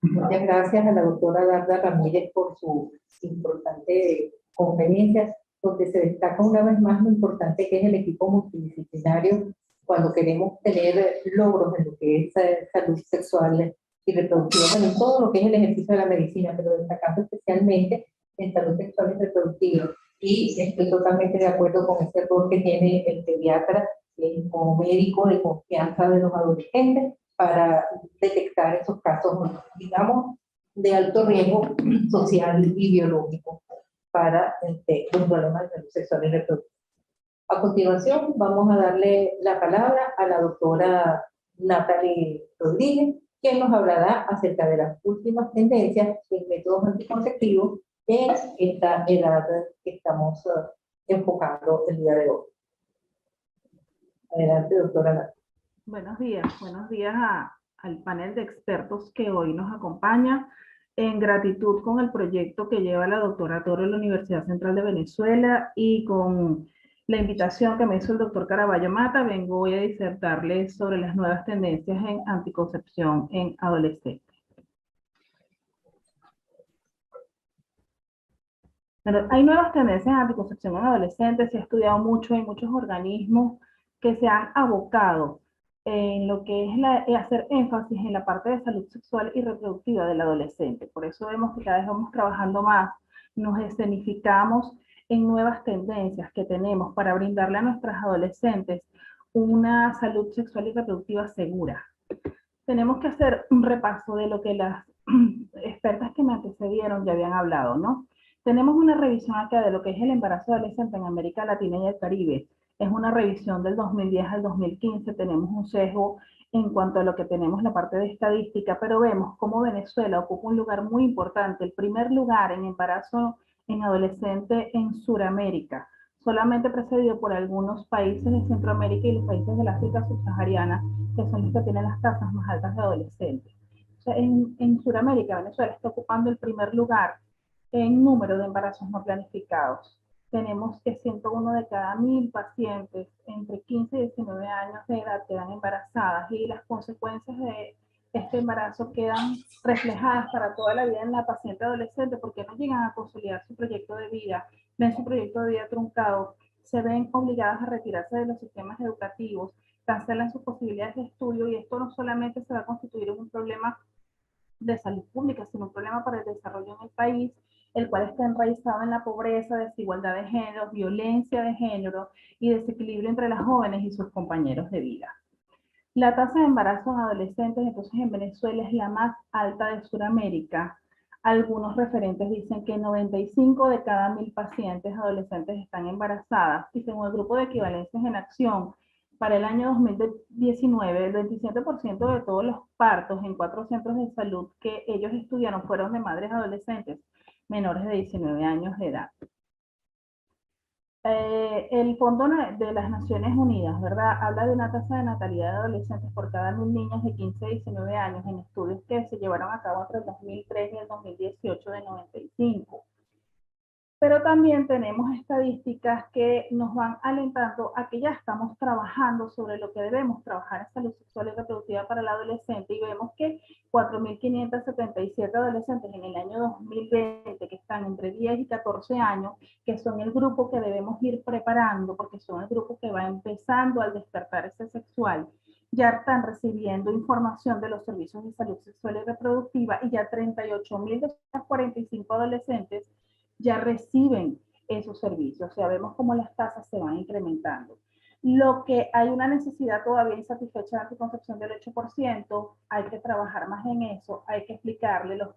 Muchas gracias a la doctora Darda Ramírez por su importante conferencia, donde se destaca una vez más lo importante que es el equipo multidisciplinario cuando queremos tener logros en lo que es salud sexual y reproductiva, bueno, en todo lo que es el ejercicio de la medicina, pero destacando especialmente en salud sexual y reproductiva. Y estoy totalmente de acuerdo con ese rol que tiene el pediatra como médico de confianza de los adolescentes para detectar esos casos, digamos, de alto riesgo social y biológico para los problemas de salud sexual y reproductiva. A continuación, vamos a darle la palabra a la doctora Natalie Rodríguez, quien nos hablará acerca de las últimas tendencias en métodos anticonceptivos en esta edad que estamos enfocando el día de hoy. Adelante, doctora Natalie. Buenos días al panel de expertos que hoy nos acompaña. En gratitud con el proyecto que lleva la doctora Toro en la Universidad Central de Venezuela y con la invitación que me hizo el doctor Caraballo Mata, vengo hoy a disertarles sobre las nuevas tendencias en anticoncepción en adolescentes. Bueno, hay nuevas tendencias en anticoncepción en adolescentes, se ha estudiado mucho, hay muchos organismos que se han abocado en lo que es hacer énfasis en la parte de salud sexual y reproductiva del adolescente. Por eso vemos que cada vez vamos trabajando más, nos escenificamos en nuevas tendencias que tenemos para brindarle a nuestras adolescentes una salud sexual y reproductiva segura. Tenemos que hacer un repaso de lo que las expertas que me antecedieron ya habían hablado, ¿no? Tenemos una revisión acá de lo que es el embarazo adolescente en América Latina y el Caribe. Es una revisión del 2010 al 2015, tenemos un sesgo en cuanto a lo que tenemos la parte de estadística, pero vemos cómo Venezuela ocupa un lugar muy importante, el primer lugar en embarazo en adolescente en Sudamérica, solamente precedido por algunos países de Centroamérica y los países del África subsahariana, que son los que tienen las tasas más altas de adolescentes. O sea, en Sudamérica, Venezuela está ocupando el primer lugar en número de embarazos no planificados. Tenemos que 101 de cada 1000 pacientes entre 15 y 19 años de edad quedan embarazadas y las consecuencias de este embarazo quedan reflejadas para toda la vida en la paciente adolescente porque no llegan a consolidar su proyecto de vida, ven su proyecto de vida truncado, se ven obligadas a retirarse de los sistemas educativos, cancelan sus posibilidades de estudio y esto no solamente se va a constituir en un problema de salud pública, sino un problema para el desarrollo en el país, el cual está enraizado en la pobreza, desigualdad de género, violencia de género y desequilibrio entre las jóvenes y sus compañeros de vida. La tasa de embarazo en adolescentes, entonces, en Venezuela es la más alta de Sudamérica. Algunos referentes dicen que 95 de cada 1000 pacientes adolescentes están embarazadas y según el grupo de equivalencias en acción, para el año 2019, el 27% de todos los partos en 4 centros de salud que ellos estudiaron fueron de madres adolescentes menores de 19 años de edad. El Fondo de las Naciones Unidas, ¿verdad?, habla de una tasa de natalidad de adolescentes por cada 1000 niños de 15 a 19 años en estudios que se llevaron a cabo entre el 2003 y el 2018 de 95. Pero también tenemos estadísticas que nos van alentando a que ya estamos trabajando sobre lo que debemos trabajar en salud sexual y reproductiva para el adolescente, y vemos que 4.577 adolescentes en el año 2020 que están entre 10 y 14 años, que son el grupo que debemos ir preparando porque son el grupo que va empezando al despertar ese sexual, ya están recibiendo información de los servicios de salud sexual y reproductiva, y ya 38.245 adolescentes ya reciben esos servicios. O sea, vemos cómo las tasas se van incrementando. Lo que hay una necesidad todavía insatisfecha de anticoncepción del 8%, hay que trabajar más en eso, hay que explicarle los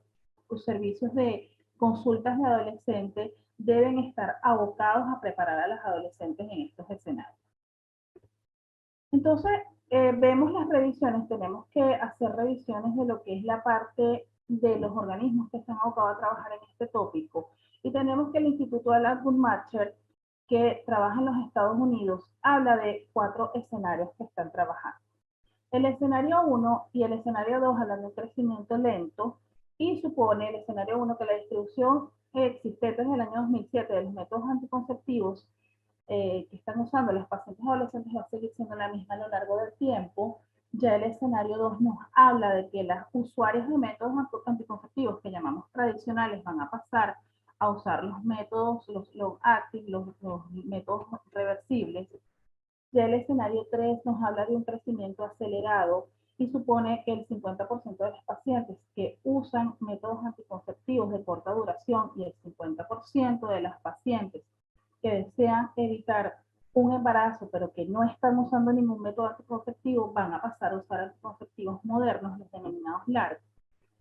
servicios de consultas de adolescentes deben estar abocados a preparar a las adolescentes en estos escenarios. Entonces, vemos las revisiones, tenemos que hacer revisiones de lo que es la parte de los organismos que están abocados a trabajar en este tópico. Y tenemos que el Instituto Alan Guttmacher, que trabaja en los Estados Unidos, habla de 4 escenarios que están trabajando. El escenario 1 y el escenario 2 hablan de un crecimiento lento, y supone el escenario 1 que la distribución existente desde el año 2007 de los métodos anticonceptivos que están usando los pacientes adolescentes va a seguir siendo la misma a lo largo del tiempo. Ya el escenario 2 nos habla de que las usuarias de métodos anticonceptivos que llamamos tradicionales van a pasar a usar los métodos, los active, los métodos reversibles. Ya el escenario 3 nos habla de un crecimiento acelerado y supone que el 50% de los pacientes que usan métodos anticonceptivos de corta duración y el 50% de las pacientes que desean evitar un embarazo, pero que no están usando ningún método anticonceptivo, van a pasar a usar anticonceptivos modernos, los denominados LARC.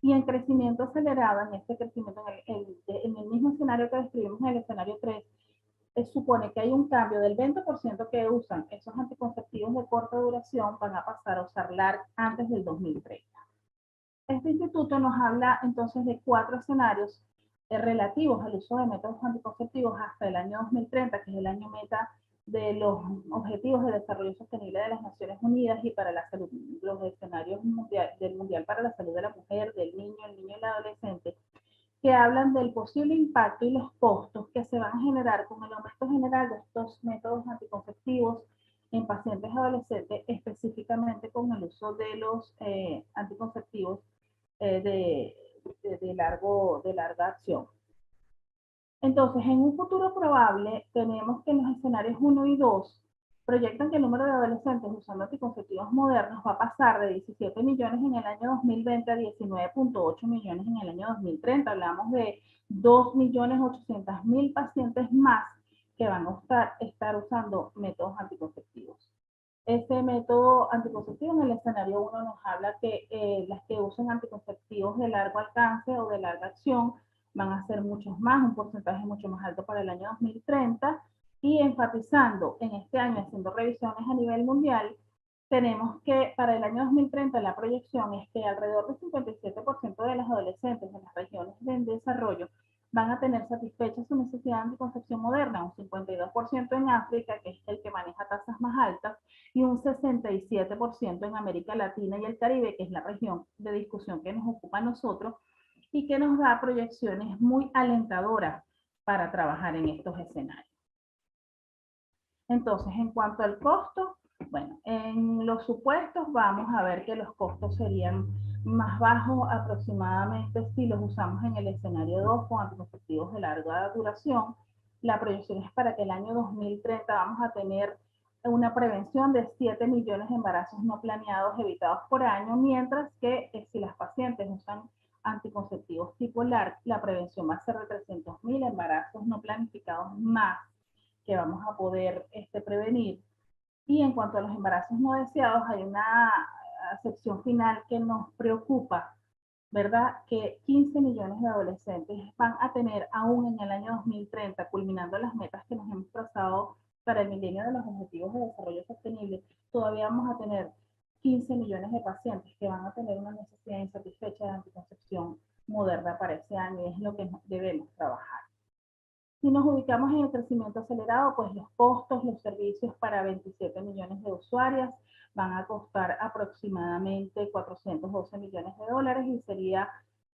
Y en crecimiento acelerado, en este crecimiento, en el mismo escenario que describimos en el escenario 3, supone que hay un cambio del 20% que usan esos anticonceptivos de corta duración, van a pasar a usar LARC antes del 2030. Este instituto nos habla entonces de 4 escenarios relativos al uso de métodos anticonceptivos hasta el año 2030, que es el año meta de los Objetivos de Desarrollo Sostenible de las Naciones Unidas, y para la salud, los escenarios del Mundial para la Salud de la Mujer, del niño, el niño y el adolescente, que hablan del posible impacto y los costos que se van a generar con el aumento general de estos métodos anticonceptivos en pacientes adolescentes, específicamente con el uso de los anticonceptivos de larga acción. Entonces, en un futuro probable, tenemos que en los escenarios 1 y 2 proyectan que el número de adolescentes usando anticonceptivos modernos va a pasar de 17 millones en el año 2020 a 19.8 millones en el año 2030. Hablamos de 2.800.000 pacientes más que van a estar usando métodos anticonceptivos. Este método anticonceptivo en el escenario 1 nos habla que las que usan anticonceptivos de largo alcance o de larga acción van a ser muchos más, un porcentaje mucho más alto para el año 2030, y enfatizando en este año, haciendo revisiones a nivel mundial, tenemos que para el año 2030 la proyección es que alrededor del 57% de las adolescentes en las regiones de desarrollo van a tener satisfecha su necesidad de anticoncepción moderna, un 52% en África, que es el que maneja tasas más altas, y un 67% en América Latina y el Caribe, que es la región de discusión que nos ocupa a nosotros y que nos da proyecciones muy alentadoras para trabajar en estos escenarios. Entonces, en cuanto al costo, bueno, en los supuestos vamos a ver que los costos serían más bajos aproximadamente si los usamos en el escenario 2 con anticonceptivos de larga duración. La proyección es para que el año 2030 vamos a tener una prevención de 7 millones de embarazos no planeados evitados por año, mientras que si las pacientes usan anticonceptivos tipo LARC, la prevención va a ser de 300.000 embarazos no planificados más que vamos a poder prevenir. Y en cuanto a los embarazos no deseados, hay una sección final que nos preocupa, ¿verdad? Que 15 millones de adolescentes van a tener aún en el año 2030, culminando las metas que nos hemos trazado para el milenio de los Objetivos de Desarrollo Sostenible, todavía vamos a tener 15 millones de pacientes que van a tener una necesidad insatisfecha de anticoncepción moderna para ese año, y es lo que debemos trabajar. Si nos ubicamos en el crecimiento acelerado, pues los costos, los servicios para 27 millones de usuarias van a costar aproximadamente 412 millones de dólares y sería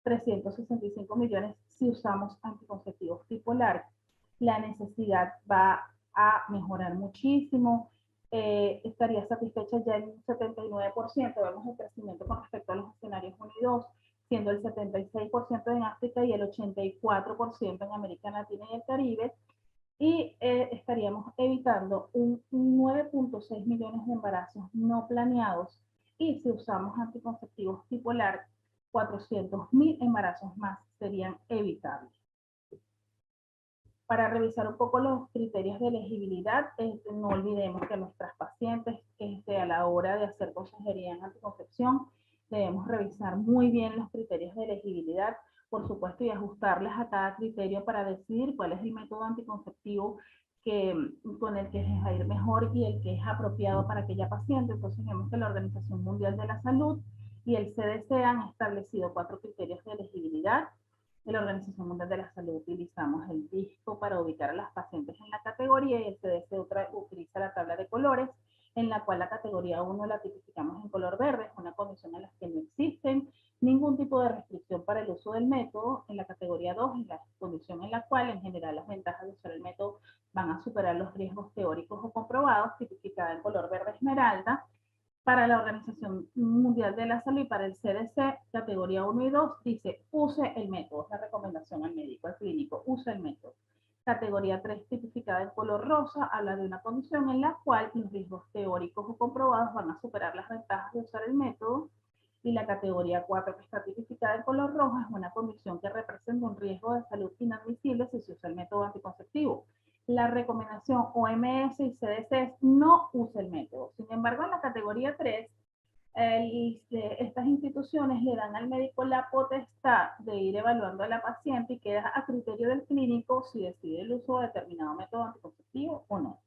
365 millones si usamos anticonceptivos tipo LARC. la necesidad va a mejorar muchísimo. Estaría satisfecha ya en un 79%, vemos el crecimiento con respecto a los escenarios 1 y 2, siendo el 76% en África y el 84% en América Latina y el Caribe, y estaríamos evitando un 9.6 millones de embarazos no planeados, y si usamos anticonceptivos tipo LARC, 400.000 embarazos más serían evitables. Para revisar un poco los criterios de elegibilidad, no olvidemos que nuestras pacientes a la hora de hacer consejería en anticoncepción debemos revisar muy bien los criterios de elegibilidad, por supuesto, y ajustarles a cada criterio para decidir cuál es el método anticonceptivo con el que les va a ir mejor y el que es apropiado para aquella paciente. Entonces vemos que la Organización Mundial de la Salud y el CDC han establecido 4 criterios de elegibilidad. En la Organización Mundial de la Salud utilizamos el disco para ubicar a las pacientes en la categoría, y el CDC utiliza la tabla de colores, en la cual la categoría 1 la tipificamos en color verde, es una condición en la que no existen ningún tipo de restricción para el uso del método. En la categoría 2 es la condición en la cual en general las ventajas de usar el método van a superar los riesgos teóricos o comprobados, tipificada en color verde esmeralda. Para la Organización Mundial de la Salud y para el CDC, categoría 1 y 2, dice use el método, es la recomendación al médico, al clínico, use el método. Categoría 3, tipificada en color rosa, habla de una condición en la cual los riesgos teóricos o comprobados van a superar las ventajas de usar el método. Y la categoría 4, que está tipificada en color rojo, es una condición que representa un riesgo de salud inadmisible si se usa el método anticonceptivo. La recomendación OMS y CDC es no use el método. Sin embargo, en la categoría 3, estas instituciones le dan al médico la potestad de ir evaluando a la paciente y queda a criterio del clínico si decide el uso de determinado método anticonceptivo o no.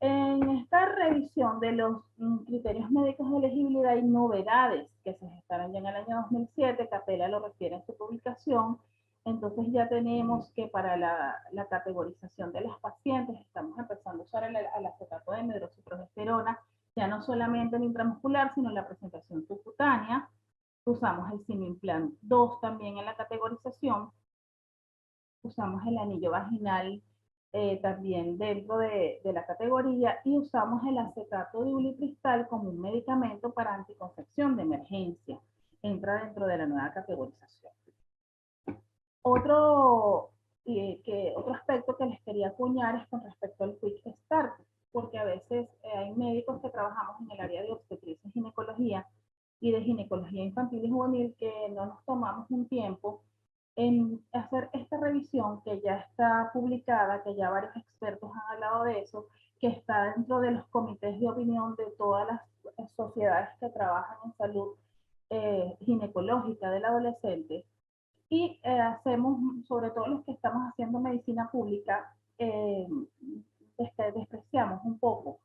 En esta revisión de los criterios médicos de elegibilidad hay novedades que se gestaron ya en el año 2007, Capella lo refiere en su publicación. Entonces ya tenemos que para la categorización de las pacientes estamos empezando a usar el acetato de medroxiprogesterona, ya no solamente en intramuscular, sino en la presentación subcutánea. Usamos el Simimplant 2 también en la categorización. Usamos el anillo vaginal también dentro de la categoría, y usamos el acetato de ulipristal como un medicamento para anticoncepción de emergencia. Entra dentro de la nueva categorización. Otro aspecto que les quería acuñar es con respecto al Quick Start, porque a veces hay médicos que trabajamos en el área de obstetricia y ginecología y de ginecología infantil y juvenil que no nos tomamos un tiempo en hacer esta revisión que ya está publicada, que ya varios expertos han hablado de eso, que está dentro de los comités de opinión de todas las sociedades que trabajan en salud ginecológica del adolescente. Y hacemos, sobre todo los que estamos haciendo medicina pública, despreciamos un poco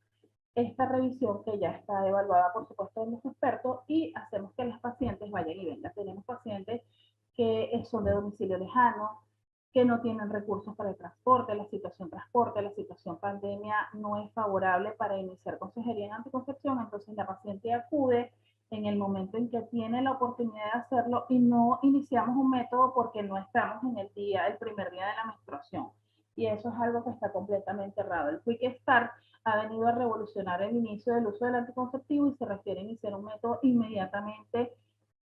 esta revisión que ya está evaluada, por supuesto, en los expertos, y hacemos que las pacientes vayan y vengan. Tenemos pacientes que son de domicilio lejano, que no tienen recursos para el transporte, la situación pandemia no es favorable para iniciar consejería en anticoncepción, entonces la paciente acude en el momento en que tiene la oportunidad de hacerlo y no iniciamos un método porque no estamos en el primer día de la menstruación. Y eso es algo que está completamente errado. El Quick Start ha venido a revolucionar el inicio del uso del anticonceptivo y se refiere a iniciar un método inmediatamente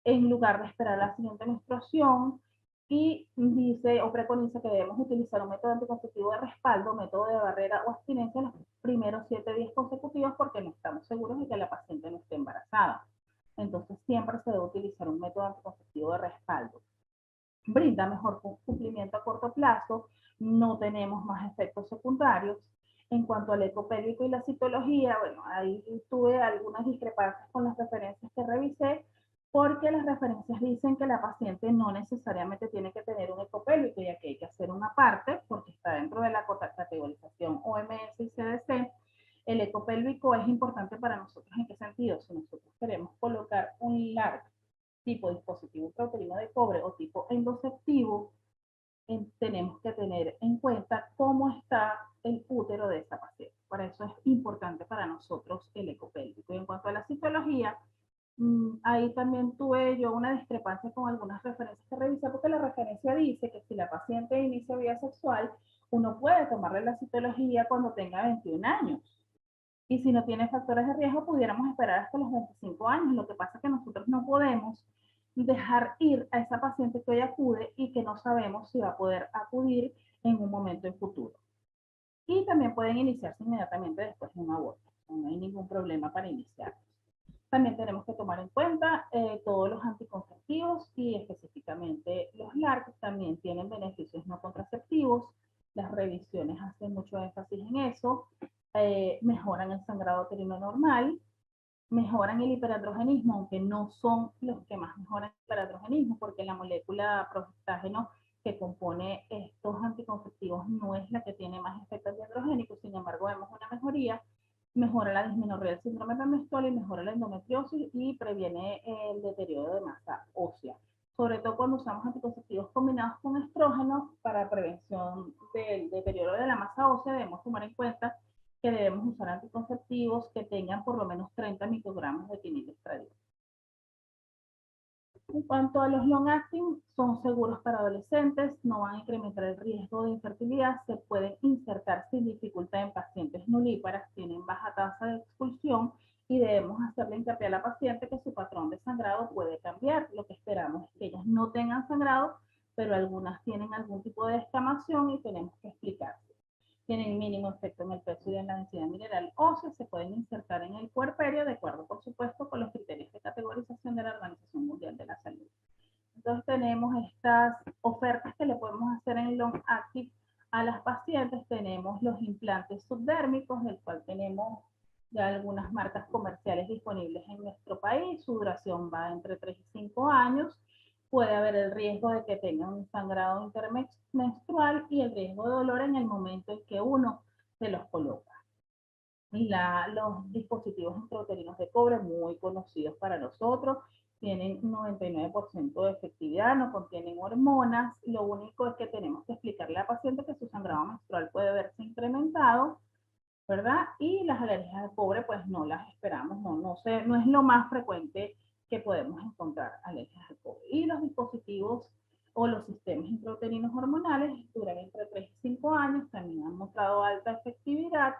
en lugar de esperar la siguiente menstruación, y dice o preconiza que debemos utilizar un método anticonceptivo de respaldo, método de barrera o abstinencia los primeros 7 días consecutivos porque no estamos seguros de que la paciente no esté embarazada. Entonces siempre se debe utilizar un método anticonceptivo de respaldo. Brinda mejor cumplimiento a corto plazo, no tenemos más efectos secundarios. En cuanto al eco pélvico y la citología, bueno, ahí tuve algunas discrepancias con las referencias que revisé, porque las referencias dicen que la paciente no necesariamente tiene que tener un eco pélvico, ya que hay que hacer una parte, porque está dentro de la categorización OMS y CDC. El eco pélvico es importante para nosotros. ¿En qué sentido? Si nosotros queremos colocar un LARC tipo dispositivo intrauterino de cobre o tipo endoceptivo, tenemos que tener en cuenta cómo está el útero de esta paciente. Por eso es importante para nosotros el eco pélvico. Y en cuanto a la citología, Ahí también tuve yo una discrepancia con algunas referencias que revisé, porque la referencia dice que si la paciente inicia vida sexual, uno puede tomarle la citología cuando tenga 21 años. Y si no tiene factores de riesgo, pudiéramos esperar hasta los 25 años. Lo que pasa es que nosotros no podemos dejar ir a esa paciente que hoy acude y que no sabemos si va a poder acudir en un momento en futuro. Y también pueden iniciarse inmediatamente después de un aborto. No hay ningún problema para iniciar. También tenemos que tomar en cuenta todos los anticonceptivos y específicamente los LARC también tienen beneficios no contraceptivos. Las revisiones hacen mucho énfasis en eso. Mejoran el sangrado uterino normal, mejoran el hiperandrogenismo, aunque no son los que más mejoran el hiperandrogenismo, porque la molécula progestágeno que compone estos anticonceptivos no es la que tiene más efectos androgénicos. Sin embargo, vemos una mejoría. Mejora la dismenorrea del síndrome premenstrual y mejora la endometriosis y previene el deterioro de masa ósea. Sobre todo cuando usamos anticonceptivos combinados con estrógenos para prevención del deterioro de la masa ósea, debemos tomar en cuenta que debemos usar anticonceptivos que tengan por lo menos 30 microgramos de quinilestradiol. En cuanto a los long acting, son seguros para adolescentes, no van a incrementar el riesgo de infertilidad, se pueden insertar sin dificultad en pacientes nulíparas, tienen baja tasa de expulsión y debemos hacerle hincapié a la paciente que su patrón de sangrado puede cambiar. Lo que esperamos es que ellas no tengan sangrado, pero algunas tienen algún tipo de descamación y tenemos que explicar. Tienen mínimo efecto en el peso y en la densidad mineral ósea, se pueden insertar en el puerperio de acuerdo, por supuesto, con los criterios de categorización de la Organización Mundial de la Salud. Entonces tenemos estas ofertas que le podemos hacer en long active a las pacientes. Tenemos los implantes subdérmicos, del cual tenemos ya algunas marcas comerciales disponibles en nuestro país. Su duración va entre 3 y 5 años. Puede haber el riesgo de que tengan un sangrado intermenstrual y el riesgo de dolor en el momento en que uno se los coloca. Y los dispositivos intrauterinos de cobre, muy conocidos para nosotros, tienen 99% de efectividad, no contienen hormonas. Lo único es que tenemos que explicarle a la paciente que su sangrado menstrual puede verse incrementado, ¿verdad? Y las alergias al cobre, pues no las esperamos, no es lo más frecuente que podemos encontrar alergias al cobre. Y los dispositivos o los sistemas intrauterinos hormonales duran entre 3 y 5 años, también han mostrado alta efectividad,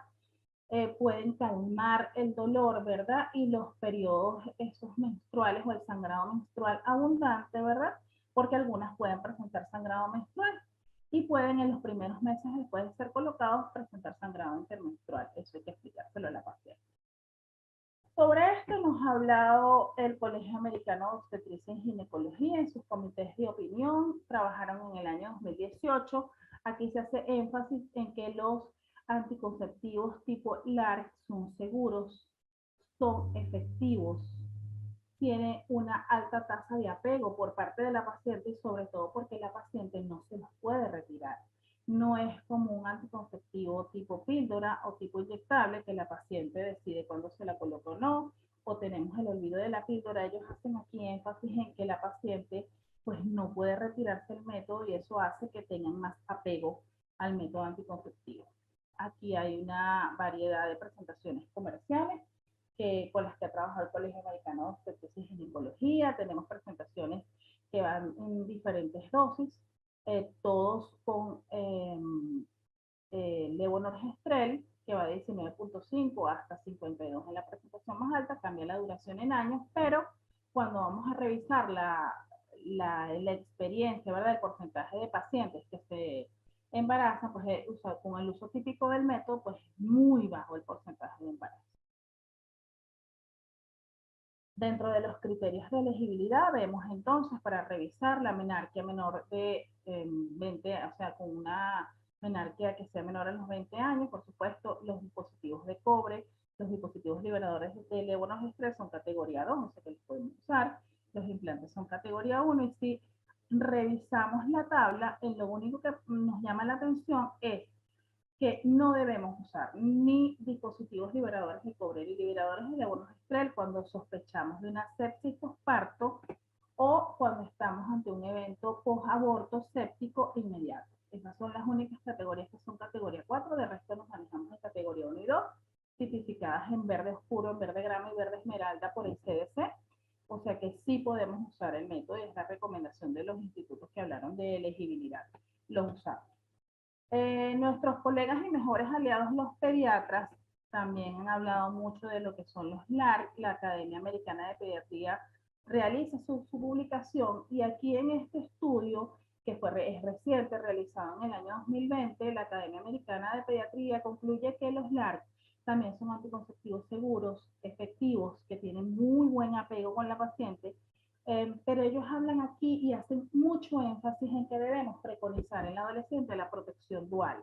pueden calmar el dolor, ¿verdad? Y los periodos esos menstruales o el sangrado menstrual abundante, ¿verdad? Porque algunas pueden presentar sangrado menstrual y pueden en los primeros meses después de ser colocados presentar sangrado intermenstrual. Eso hay que explicárselo a la paciente. Sobre esto nos ha hablado el Colegio Americano de Obstetricia y Ginecología en sus comités de opinión. Trabajaron en el año 2018. Aquí se hace énfasis en que los anticonceptivos tipo LARC son seguros, son efectivos, tiene una alta tasa de apego por parte de la paciente y sobre todo porque la paciente no se los puede retirar. No es como un anticonceptivo tipo píldora o tipo inyectable que la paciente decide cuándo se la coloca o no, o tenemos el olvido de la píldora. Ellos hacen aquí énfasis en que la paciente pues no puede retirarse el método y eso hace que tengan más apego al método anticonceptivo. Aquí hay una variedad de presentaciones comerciales con las que ha trabajado el Colegio Americano de Obstetricia y Ginecología. Tenemos presentaciones que van en diferentes dosis, todos con levonorgestrel, que va de 19.5 hasta 52 en la presentación más alta, cambia la duración en años, pero cuando vamos a revisar la experiencia, ¿verdad? El porcentaje de pacientes que se embarazan, pues con el uso típico del método, pues muy bajo el porcentaje de embarazo. Dentro de los criterios de elegibilidad vemos entonces para revisar la menarquia menor de 20, o sea, con una menarquia que sea menor a los 20 años, por supuesto, los dispositivos de cobre, los dispositivos liberadores de levonorgestrel son categoría 2, o sea que los podemos usar, los implantes son categoría 1, y si revisamos la tabla, lo único que nos llama la atención es que no debemos usar ni dispositivos liberadores de cobre ni liberadores de levonorgestrel cuando sospechamos de una sepsis postparto o cuando estamos ante un evento post-aborto séptico inmediato. Esas son las únicas categorías que son categoría 4, de resto nos manejamos en categoría 1 y 2, tipificadas en verde oscuro, en verde grama y verde esmeralda por el CDC. O sea que sí podemos usar el método y es la recomendación de los institutos que hablaron de elegibilidad. Los usamos. Nuestros colegas y mejores aliados, los pediatras, también han hablado mucho de lo que son los LARC. La Academia Americana de Pediatría realiza su publicación y aquí en este estudio, que es reciente, realizado en el año 2020, la Academia Americana de Pediatría concluye que los LARC también son anticonceptivos seguros, efectivos, que tienen muy buen apego con la paciente, pero ellos hablan aquí y hacen mucho énfasis en que debemos preconizar en la adolescente la protección dual.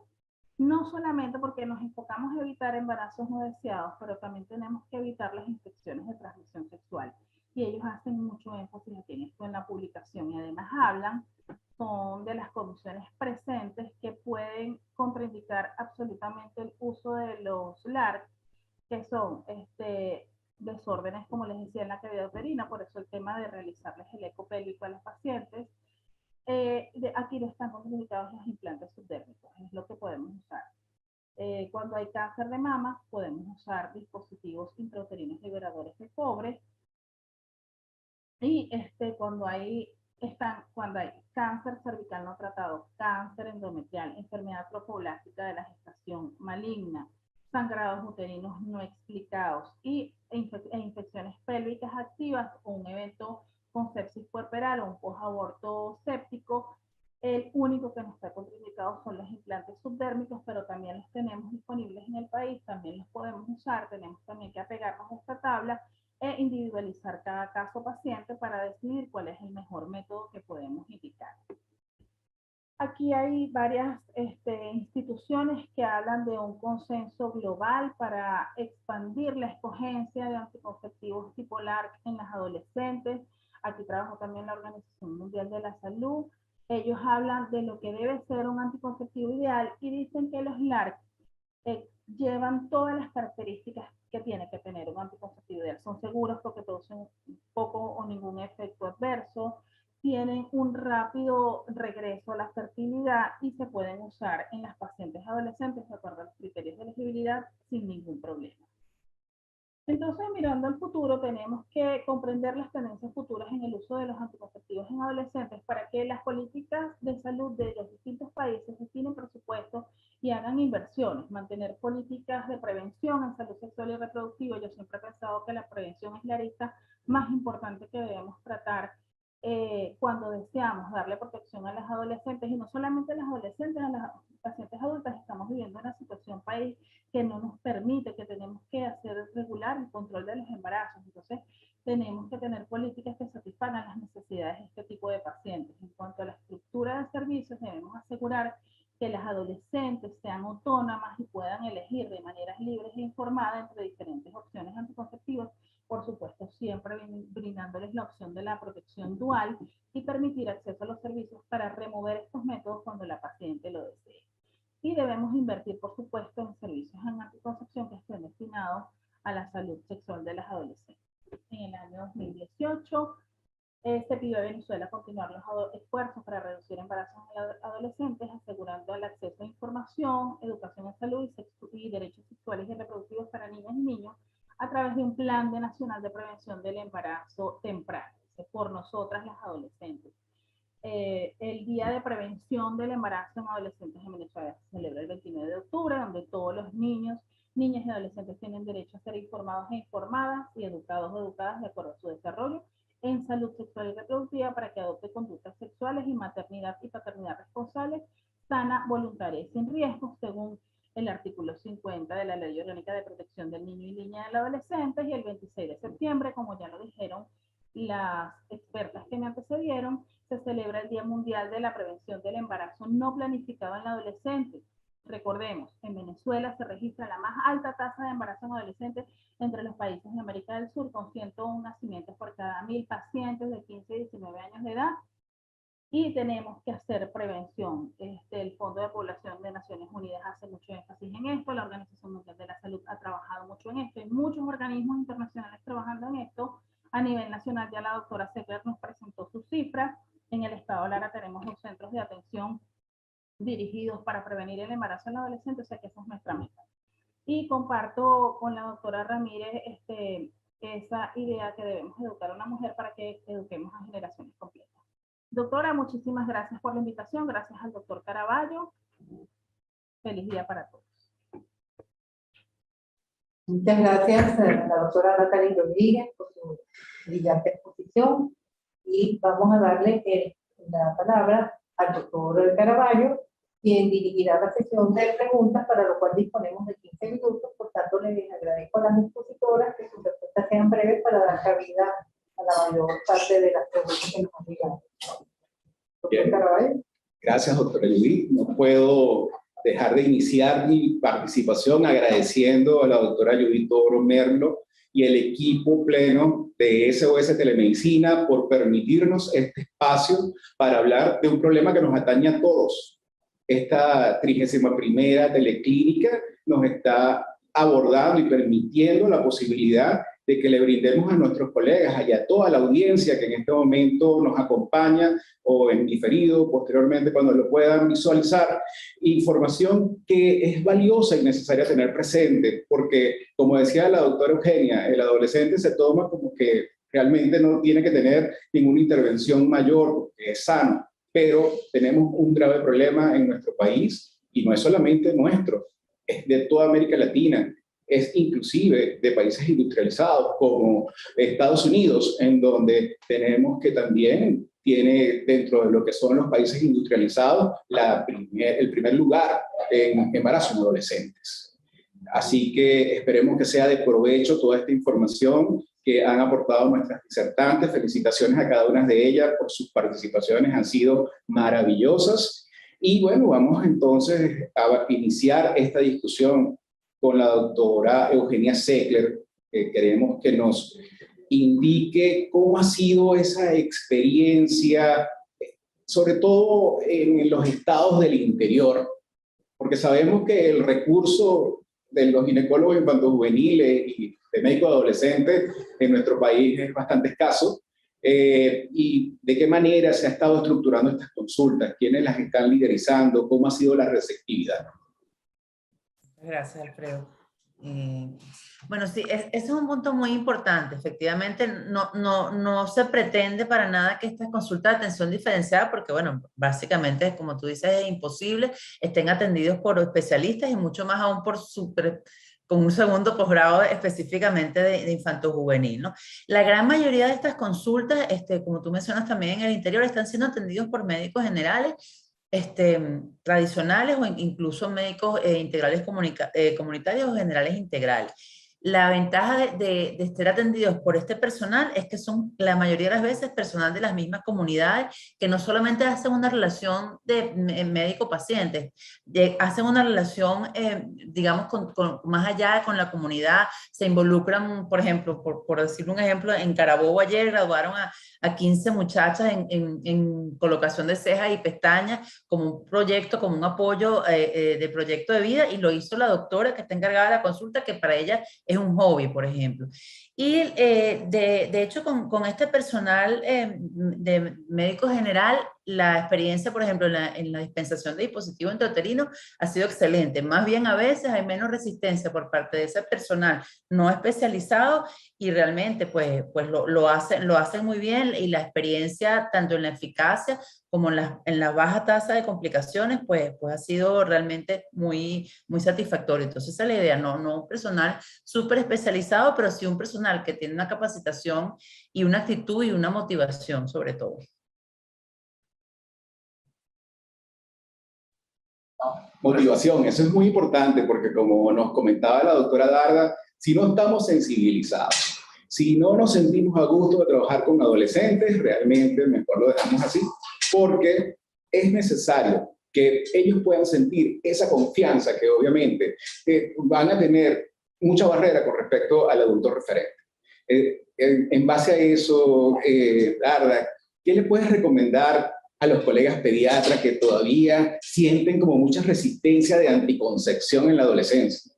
No solamente porque nos enfocamos en evitar embarazos no deseados, pero también tenemos que evitar las infecciones de transmisión sexual. Y ellos hacen mucho énfasis aquí en esto en la publicación y además hablan son de las condiciones presentes que pueden contraindicar absolutamente el uso de los LARC, que son desórdenes, como les decía, en la cavidad uterina, por eso el tema de realizarles el eco pélvico a los pacientes. Aquí están contraindicados los implantes subdérmicos, es lo que podemos usar. Cuando hay cáncer de mama, podemos usar dispositivos intrauterinos liberadores de cobre. Y cuando hay cáncer cervical no tratado, cáncer endometrial, enfermedad trofoblástica de la gestación maligna, sangrados uterinos no explicados e infecciones pélvicas activas o un evento con sepsis puerperal o un posaborto séptico, el único que no está contraindicado son los implantes subdérmicos, pero también los tenemos disponibles en el país, también los podemos usar, tenemos también que apegarnos a esta tabla e individualizar cada caso paciente para decidir cuál es el mejor método que podemos indicar. Aquí hay varias instituciones que hablan de un consenso global para expandir la escogencia de anticonceptivos tipo LARC en las adolescentes. Aquí trabajó también la Organización Mundial de la Salud. Ellos hablan de lo que debe ser un anticonceptivo ideal y dicen que los LARC llevan todas las características que tiene que tener un anticonceptivo ideal. Son seguros porque producen poco o ningún efecto adverso, tienen un rápido regreso a la fertilidad y se pueden usar en las pacientes adolescentes de acuerdo a los criterios de elegibilidad sin ningún problema. Entonces, mirando al futuro, tenemos que comprender las tendencias futuras en el uso de los anticonceptivos en adolescentes para que las políticas de salud de los distintos países destinen presupuestos y hagan inversiones, mantener políticas de prevención en salud sexual y reproductiva. Yo siempre he pensado que la prevención es la arista más importante que debemos tratar cuando deseamos darle protección a las adolescentes, y no solamente a las adolescentes, a las pacientes adultas. Estamos viviendo una situación país que no nos permite, que tenemos que hacer regular el control de los embarazos. Entonces, tenemos que tener políticas que satisfagan las necesidades de este tipo de pacientes. En cuanto a la estructura de servicios, debemos asegurar que las adolescentes sean autónomas y puedan elegir de maneras libres e informadas entre diferentes opciones anticonceptivas, por supuesto siempre brindándoles la opción de la protección dual y permitir acceso a los servicios para remover estos métodos cuando la paciente lo desee. Y debemos invertir, por supuesto, en servicios en anticoncepción que estén destinados a la salud sexual de las adolescentes. En el año 2018 se pidió a Venezuela continuar los esfuerzos para reducir embarazos en adolescentes, asegurando el acceso a información, educación en salud y derechos sexuales y reproductivos para niñas y niños a través de un plan nacional de prevención del embarazo temprano, por nosotras las adolescentes. El Día de Prevención del Embarazo en Adolescentes en Venezuela se celebra el 29 de octubre, donde todos los niños, niñas y adolescentes tienen derecho a ser informados e informadas y educados o educadas de acuerdo a su desarrollo en salud sexual y reproductiva para que adopte conductas sexuales y maternidad y paternidad responsables, sana, voluntaria y sin riesgo, según el artículo 50 de la Ley Orgánica de Protección del Niño y Niña del Adolescente. Y el 26 de septiembre, como ya lo dijeron las expertas que me antecedieron, se celebra el Día Mundial de la Prevención del Embarazo no planificado en la adolescente. Recordemos, en Venezuela se registra la más alta tasa de embarazo en adolescentes entre los países de América del Sur, con 101 nacimientos por cada 1000 pacientes de 15 y 19 años de edad. Y tenemos que hacer prevención. El Fondo de Población de Naciones Unidas hace mucho énfasis en esto, la Organización Mundial de la Salud ha trabajado mucho en esto, hay muchos organismos internacionales trabajando en esto. A nivel nacional ya la doctora Seckler nos presentó sus cifras. En el estado Lara tenemos los centros de atención dirigidos para prevenir el embarazo en adolescentes, o sea que esa es nuestra meta. Y comparto con la doctora Ramírez esa idea que debemos educar a una mujer para que eduquemos a generaciones completas. Doctora, muchísimas gracias por la invitación. Gracias al doctor Caraballo. Feliz día para todos. Muchas gracias a la doctora Natalie Rodríguez por su brillante exposición y vamos a darle la palabra al doctor Caraballo, quien dirigirá la sesión de preguntas, para lo cual disponemos de 15 minutos. Por tanto, les agradezco a las expositoras que sus respuestas sean breves para dar cabida a la mayor parte de las preguntas que nos han llegado. Doctor Caraballo. Gracias, doctora Judith. No puedo dejar de iniciar mi participación agradeciendo a la doctora Judith Toro Merlo y el equipo pleno de SOS Telemedicina por permitirnos este espacio para hablar de un problema que nos atañe a todos. Esta 31ª teleclínica nos está abordando y permitiendo la posibilidad de que le brindemos a nuestros colegas y a toda la audiencia que en este momento nos acompaña o en diferido, posteriormente cuando lo puedan visualizar, información que es valiosa y necesaria tener presente, porque como decía la doctora Eugenia, el adolescente se toma como que realmente no tiene que tener ninguna intervención mayor, porque es sano, pero tenemos un grave problema en nuestro país, y no es solamente nuestro, es de toda América Latina, es inclusive de países industrializados como Estados Unidos, en donde tenemos que también tiene dentro de lo que son los países industrializados el primer lugar en embarazo en adolescentes. Así que esperemos que sea de provecho toda esta información que han aportado nuestras disertantes. Felicitaciones a cada una de ellas por sus participaciones, han sido maravillosas. Y bueno, vamos entonces a iniciar esta discusión con la doctora Eugenia Zeckler, que queremos que nos indique cómo ha sido esa experiencia, sobre todo en los estados del interior, porque sabemos que el recurso de los ginecólogos infantojuveniles y de médicos adolescentes en nuestro país es bastante escaso, y de qué manera se ha estado estructurando estas consultas, quiénes las están liderizando, cómo ha sido la receptividad. Gracias, Alfredo. Bueno, sí, ese es un punto muy importante. Efectivamente, no se pretende para nada que estas consultas de atención diferenciada, porque bueno, básicamente, como tú dices, es imposible, estén atendidos por especialistas y mucho más aún con un segundo posgrado específicamente de infantojuvenil, ¿no? La gran mayoría de estas consultas, como tú mencionas también en el interior, están siendo atendidos por médicos generales, tradicionales o incluso médicos integrales comunitarios o generales integrales. La ventaja de estar atendidos por este personal es que son la mayoría de las veces personal de las mismas comunidades, que no solamente hacen una relación de médico-paciente, hacen una relación, digamos, más allá con la comunidad, se involucran, por ejemplo, por decir un ejemplo, en Carabobo ayer graduaron a 15 muchachas en colocación de cejas y pestañas como un proyecto, como un apoyo de proyecto de vida, y lo hizo la doctora que está encargada de la consulta, que para ella es un hobby, por ejemplo. Y de hecho con este personal de médico general, la experiencia, por ejemplo, en la dispensación de dispositivos intrauterinos ha sido excelente. Más bien a veces hay menos resistencia por parte de ese personal no especializado, y realmente pues lo hacen muy bien, y la experiencia tanto en la eficacia como en la baja tasa de complicaciones pues ha sido realmente muy satisfactorio. Entonces esa es la idea, no un personal súper especializado, pero sí un personal que tiene una capacitación y una actitud y una motivación sobre todo. Motivación, eso es muy importante, porque como nos comentaba la doctora Darda, si no estamos sensibilizados, si no nos sentimos a gusto de trabajar con adolescentes, realmente mejor lo dejamos así, porque es necesario que ellos puedan sentir esa confianza que obviamente van a tener mucha barrera con respecto al adulto referente. En base a eso, Darda, ¿qué le puedes recomendar a los colegas pediatras que todavía sienten como mucha resistencia de anticoncepción en la adolescencia?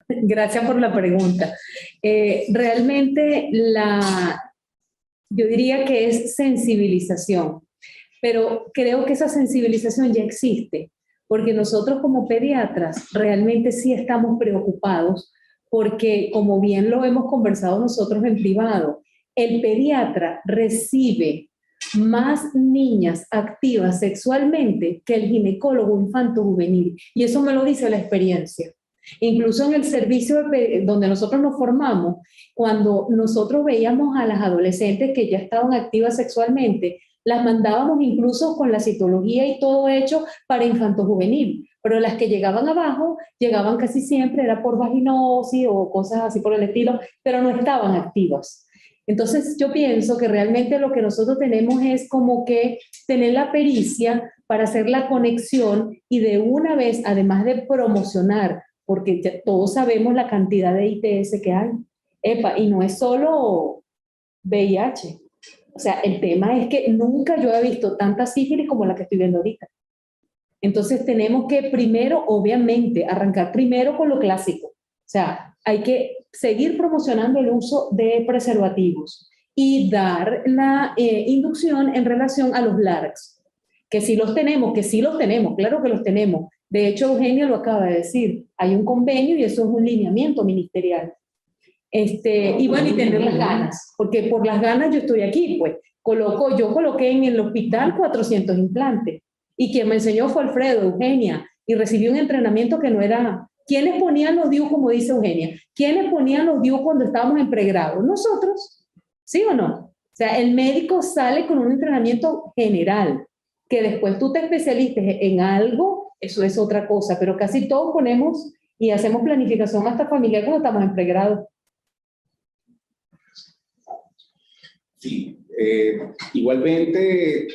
Gracias por la pregunta. Realmente yo diría que es sensibilización, pero creo que esa sensibilización ya existe, porque nosotros como pediatras realmente sí estamos preocupados porque como bien lo hemos conversado nosotros en privado, el pediatra recibe más niñas activas sexualmente que el ginecólogo infanto-juvenil, y eso me lo dice la experiencia. Incluso en el servicio donde nosotros nos formamos, cuando nosotros veíamos a las adolescentes que ya estaban activas sexualmente, las mandábamos incluso con la citología y todo hecho para infanto-juvenil, pero las que llegaban abajo, llegaban casi siempre, era por vaginosis o cosas así por el estilo, pero no estaban activas. Entonces yo pienso que realmente lo que nosotros tenemos es como que tener la pericia para hacer la conexión y de una vez, además de promocionar, porque ya todos sabemos la cantidad de ITS que hay. Epa, y no es solo VIH. O sea, el tema es que nunca yo he visto tanta sífilis como la que estoy viendo ahorita. Entonces tenemos que primero, obviamente, arrancar primero con lo clásico. O sea, hay que seguir promocionando el uso de preservativos y dar la inducción en relación a los LARCs, que sí los tenemos, claro que los tenemos. De hecho, Eugenia lo acaba de decir, hay un convenio y eso es un lineamiento ministerial. Y bueno, y tener las ganas, porque por las ganas yo estoy aquí, pues. Yo coloqué en el hospital 400 implantes y quien me enseñó fue Alfredo, Eugenia, y recibí un entrenamiento que no era... ¿Quiénes ponían los DIU, como dice Eugenia? ¿Quiénes ponían los DIU cuando estábamos en pregrado? Nosotros, ¿sí o no? O sea, el médico sale con un entrenamiento general, que después tú te especialistes en algo, eso es otra cosa, pero casi todos ponemos y hacemos planificación hasta familiar cuando estamos en pregrado. Sí, igualmente,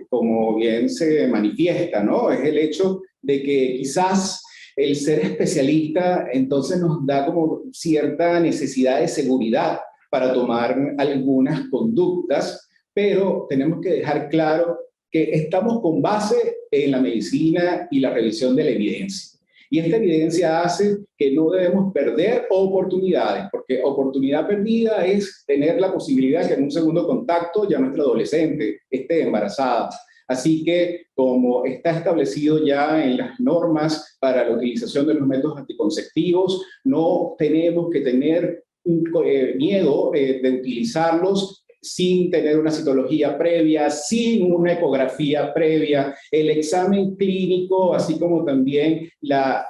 como bien se manifiesta, ¿no? Es el hecho de que quizás el ser especialista entonces nos da como cierta necesidad de seguridad para tomar algunas conductas, pero tenemos que dejar claro que estamos con base en la medicina y la revisión de la evidencia. Y esta evidencia hace que no debemos perder oportunidades, porque oportunidad perdida es tener la posibilidad que en un segundo contacto ya nuestra adolescente esté embarazada. Así que, como está establecido ya en las normas para la utilización de los métodos anticonceptivos, no tenemos que tener miedo de utilizarlos sin tener una citología previa, sin una ecografía previa, el examen clínico, así como también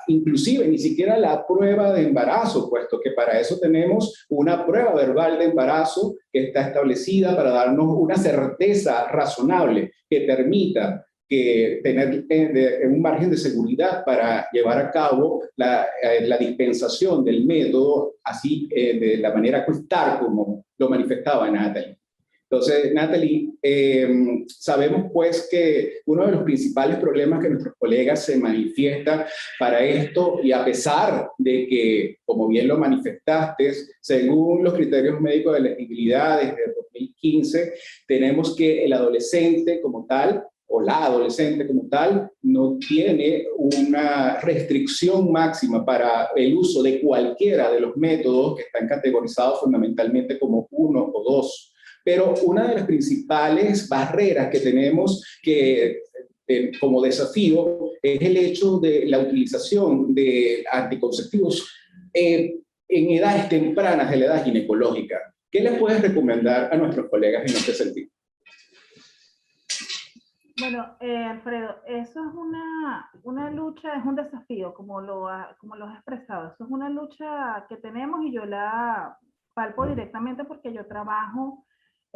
inclusive ni siquiera la prueba de embarazo, puesto que para eso tenemos una prueba verbal de embarazo que está establecida para darnos una certeza razonable que permita tener un margen de seguridad para llevar a cabo la dispensación del método, así de la manera tal como lo manifestaba Natalie. Entonces, Natalie, sabemos pues que uno de los principales problemas que nuestros colegas se manifiestan para esto, y a pesar de que, como bien lo manifestaste, según los criterios médicos de elegibilidad desde 2015, tenemos que el adolescente como tal, o la adolescente como tal, no tiene una restricción máxima para el uso de cualquiera de los métodos que están categorizados fundamentalmente como 1 o 2. Pero una de las principales barreras que tenemos como desafío es el hecho de la utilización de anticonceptivos en edades tempranas de la edad ginecológica. ¿Qué les puedes recomendar a nuestros colegas en este sentido? Bueno, Alfredo, eso es una lucha, es un desafío, como lo has expresado. Eso es una lucha que tenemos y yo la palpo directamente porque yo trabajo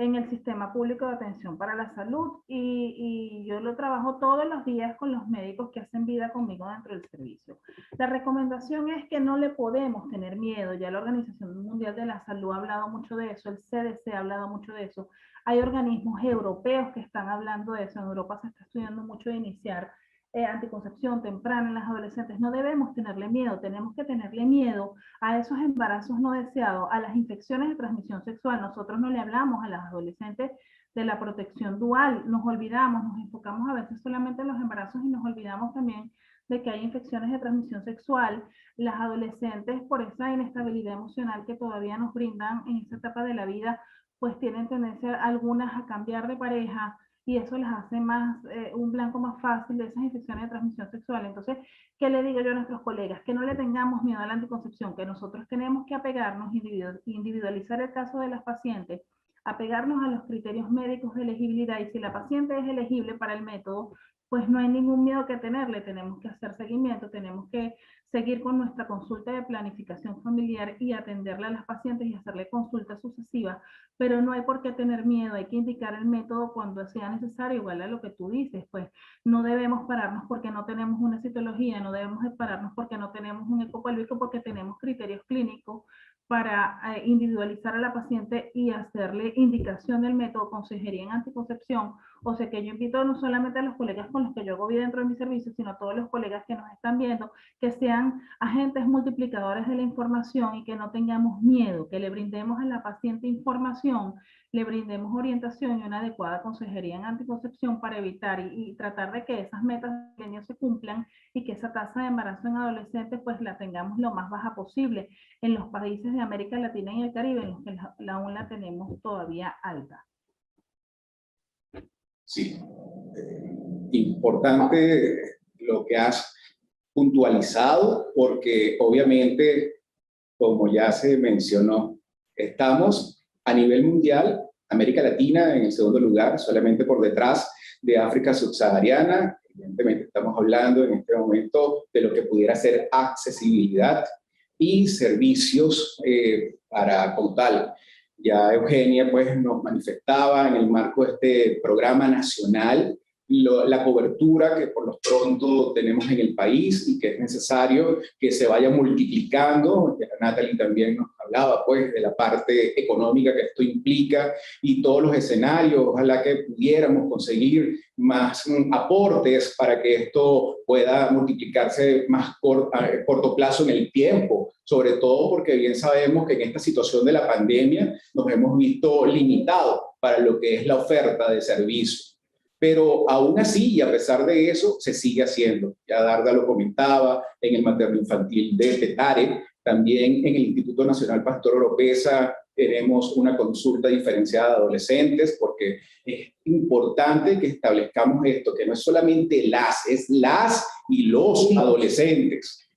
en el sistema público de atención para la salud y yo lo trabajo todos los días con los médicos que hacen vida conmigo dentro del servicio. La recomendación es que no le podemos tener miedo. Ya la Organización Mundial de la Salud ha hablado mucho de eso, el CDC ha hablado mucho de eso. Hay organismos europeos que están hablando de eso. En Europa se está estudiando mucho de iniciar anticoncepción temprana en las adolescentes. No debemos tenerle miedo, tenemos que tenerle miedo a esos embarazos no deseados, a las infecciones de transmisión sexual. Nosotros no le hablamos a las adolescentes de la protección dual, nos olvidamos, nos enfocamos a veces solamente en los embarazos y nos olvidamos también de que hay infecciones de transmisión sexual. Las adolescentes, por esa inestabilidad emocional que todavía nos brindan en esta etapa de la vida, pues tienen tendencia algunas a cambiar de pareja, y eso les hace más, un blanco más fácil de esas infecciones de transmisión sexual. Entonces, ¿qué le digo yo a nuestros colegas? Que no le tengamos miedo a la anticoncepción, que nosotros tenemos que apegarnos, individualizar el caso de las pacientes, apegarnos a los criterios médicos de elegibilidad, y si la paciente es elegible para el método, pues no hay ningún miedo que tenerle, tenemos que hacer seguimiento, tenemos que seguir con nuestra consulta de planificación familiar y atenderle a las pacientes y hacerle consultas sucesivas, pero no hay por qué tener miedo, hay que indicar el método cuando sea necesario, igual a lo que tú dices, pues no debemos pararnos porque no tenemos una citología, no debemos pararnos porque no tenemos un eco pélvico, porque tenemos criterios clínicos para individualizar a la paciente y hacerle indicación del método, consejería en anticoncepción. O sea que yo invito no solamente a los colegas con los que yo hago vida dentro de mi servicio, sino a todos los colegas que nos están viendo, que sean agentes multiplicadores de la información y que no tengamos miedo, que le brindemos a la paciente información, le brindemos orientación y una adecuada consejería en anticoncepción para evitar y tratar de que esas metas de año se cumplan y que esa tasa de embarazo en adolescentes pues la tengamos lo más baja posible. En los países de América Latina y el Caribe, en los que aún la tenemos todavía alta. Sí, importante lo que has puntualizado, porque obviamente, como ya se mencionó, estamos a nivel mundial, América Latina en el segundo lugar, solamente por detrás de África subsahariana. Evidentemente estamos hablando en este momento de lo que pudiera ser accesibilidad y servicios para como tal. Ya Eugenia pues nos manifestaba en el marco de este programa nacional la cobertura que por lo pronto tenemos en el país y que es necesario que se vaya multiplicando. Ya Natalie también nos hablaba pues de la parte económica que esto implica y todos los escenarios. Ojalá que pudiéramos conseguir más aportes para que esto pueda multiplicarse más a corto plazo en el tiempo, sobre todo porque bien sabemos que en esta situación de la pandemia nos hemos visto limitados para lo que es la oferta de servicios. Pero aún así, y a pesar de eso, se sigue haciendo. Ya Darda lo comentaba, en el materno infantil de Petare, también en el Instituto Nacional Pastor Oropesa tenemos una consulta diferenciada de adolescentes, porque es importante que establezcamos esto, que no es solamente es las y los adolescentes.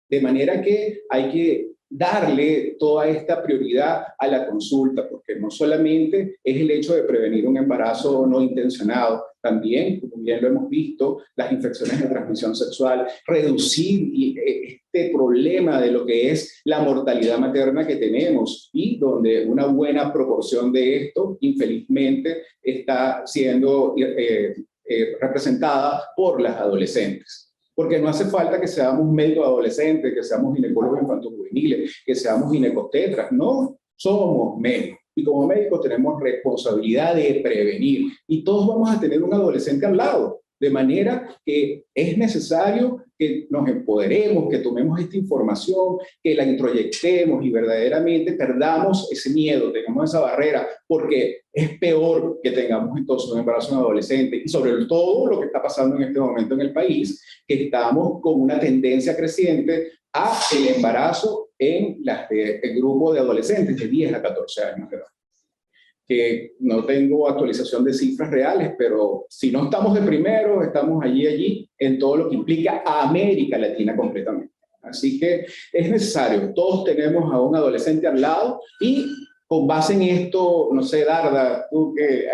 De manera que hay que darle toda esta prioridad a la consulta, porque no solamente es el hecho de prevenir un embarazo no intencionado, también, como bien lo hemos visto, las infecciones de transmisión sexual, reducir este problema de lo que es la mortalidad materna que tenemos y donde una buena proporción de esto, infelizmente, está siendo representada por las adolescentes. Porque no hace falta que seamos médicos adolescentes, que seamos ginecólogos infantojuveniles, que seamos ginecostetras. No, somos médicos. Y como médicos tenemos responsabilidad de prevenir. Y todos vamos a tener un adolescente al lado. De manera que es necesario que nos empoderemos, que tomemos esta información, que la introyectemos y verdaderamente perdamos ese miedo, tengamos esa barrera, porque es peor que tengamos entonces un embarazo en adolescente y sobre todo lo que está pasando en este momento en el país, que estamos con una tendencia creciente a el embarazo en el grupo de adolescentes de 10 a 14 años de edad. Que no tengo actualización de cifras reales, pero si no estamos de primero, estamos allí, en todo lo que implica a América Latina completamente. Así que es necesario, todos tenemos a un adolescente al lado y con base en esto, no sé, Darda, tú que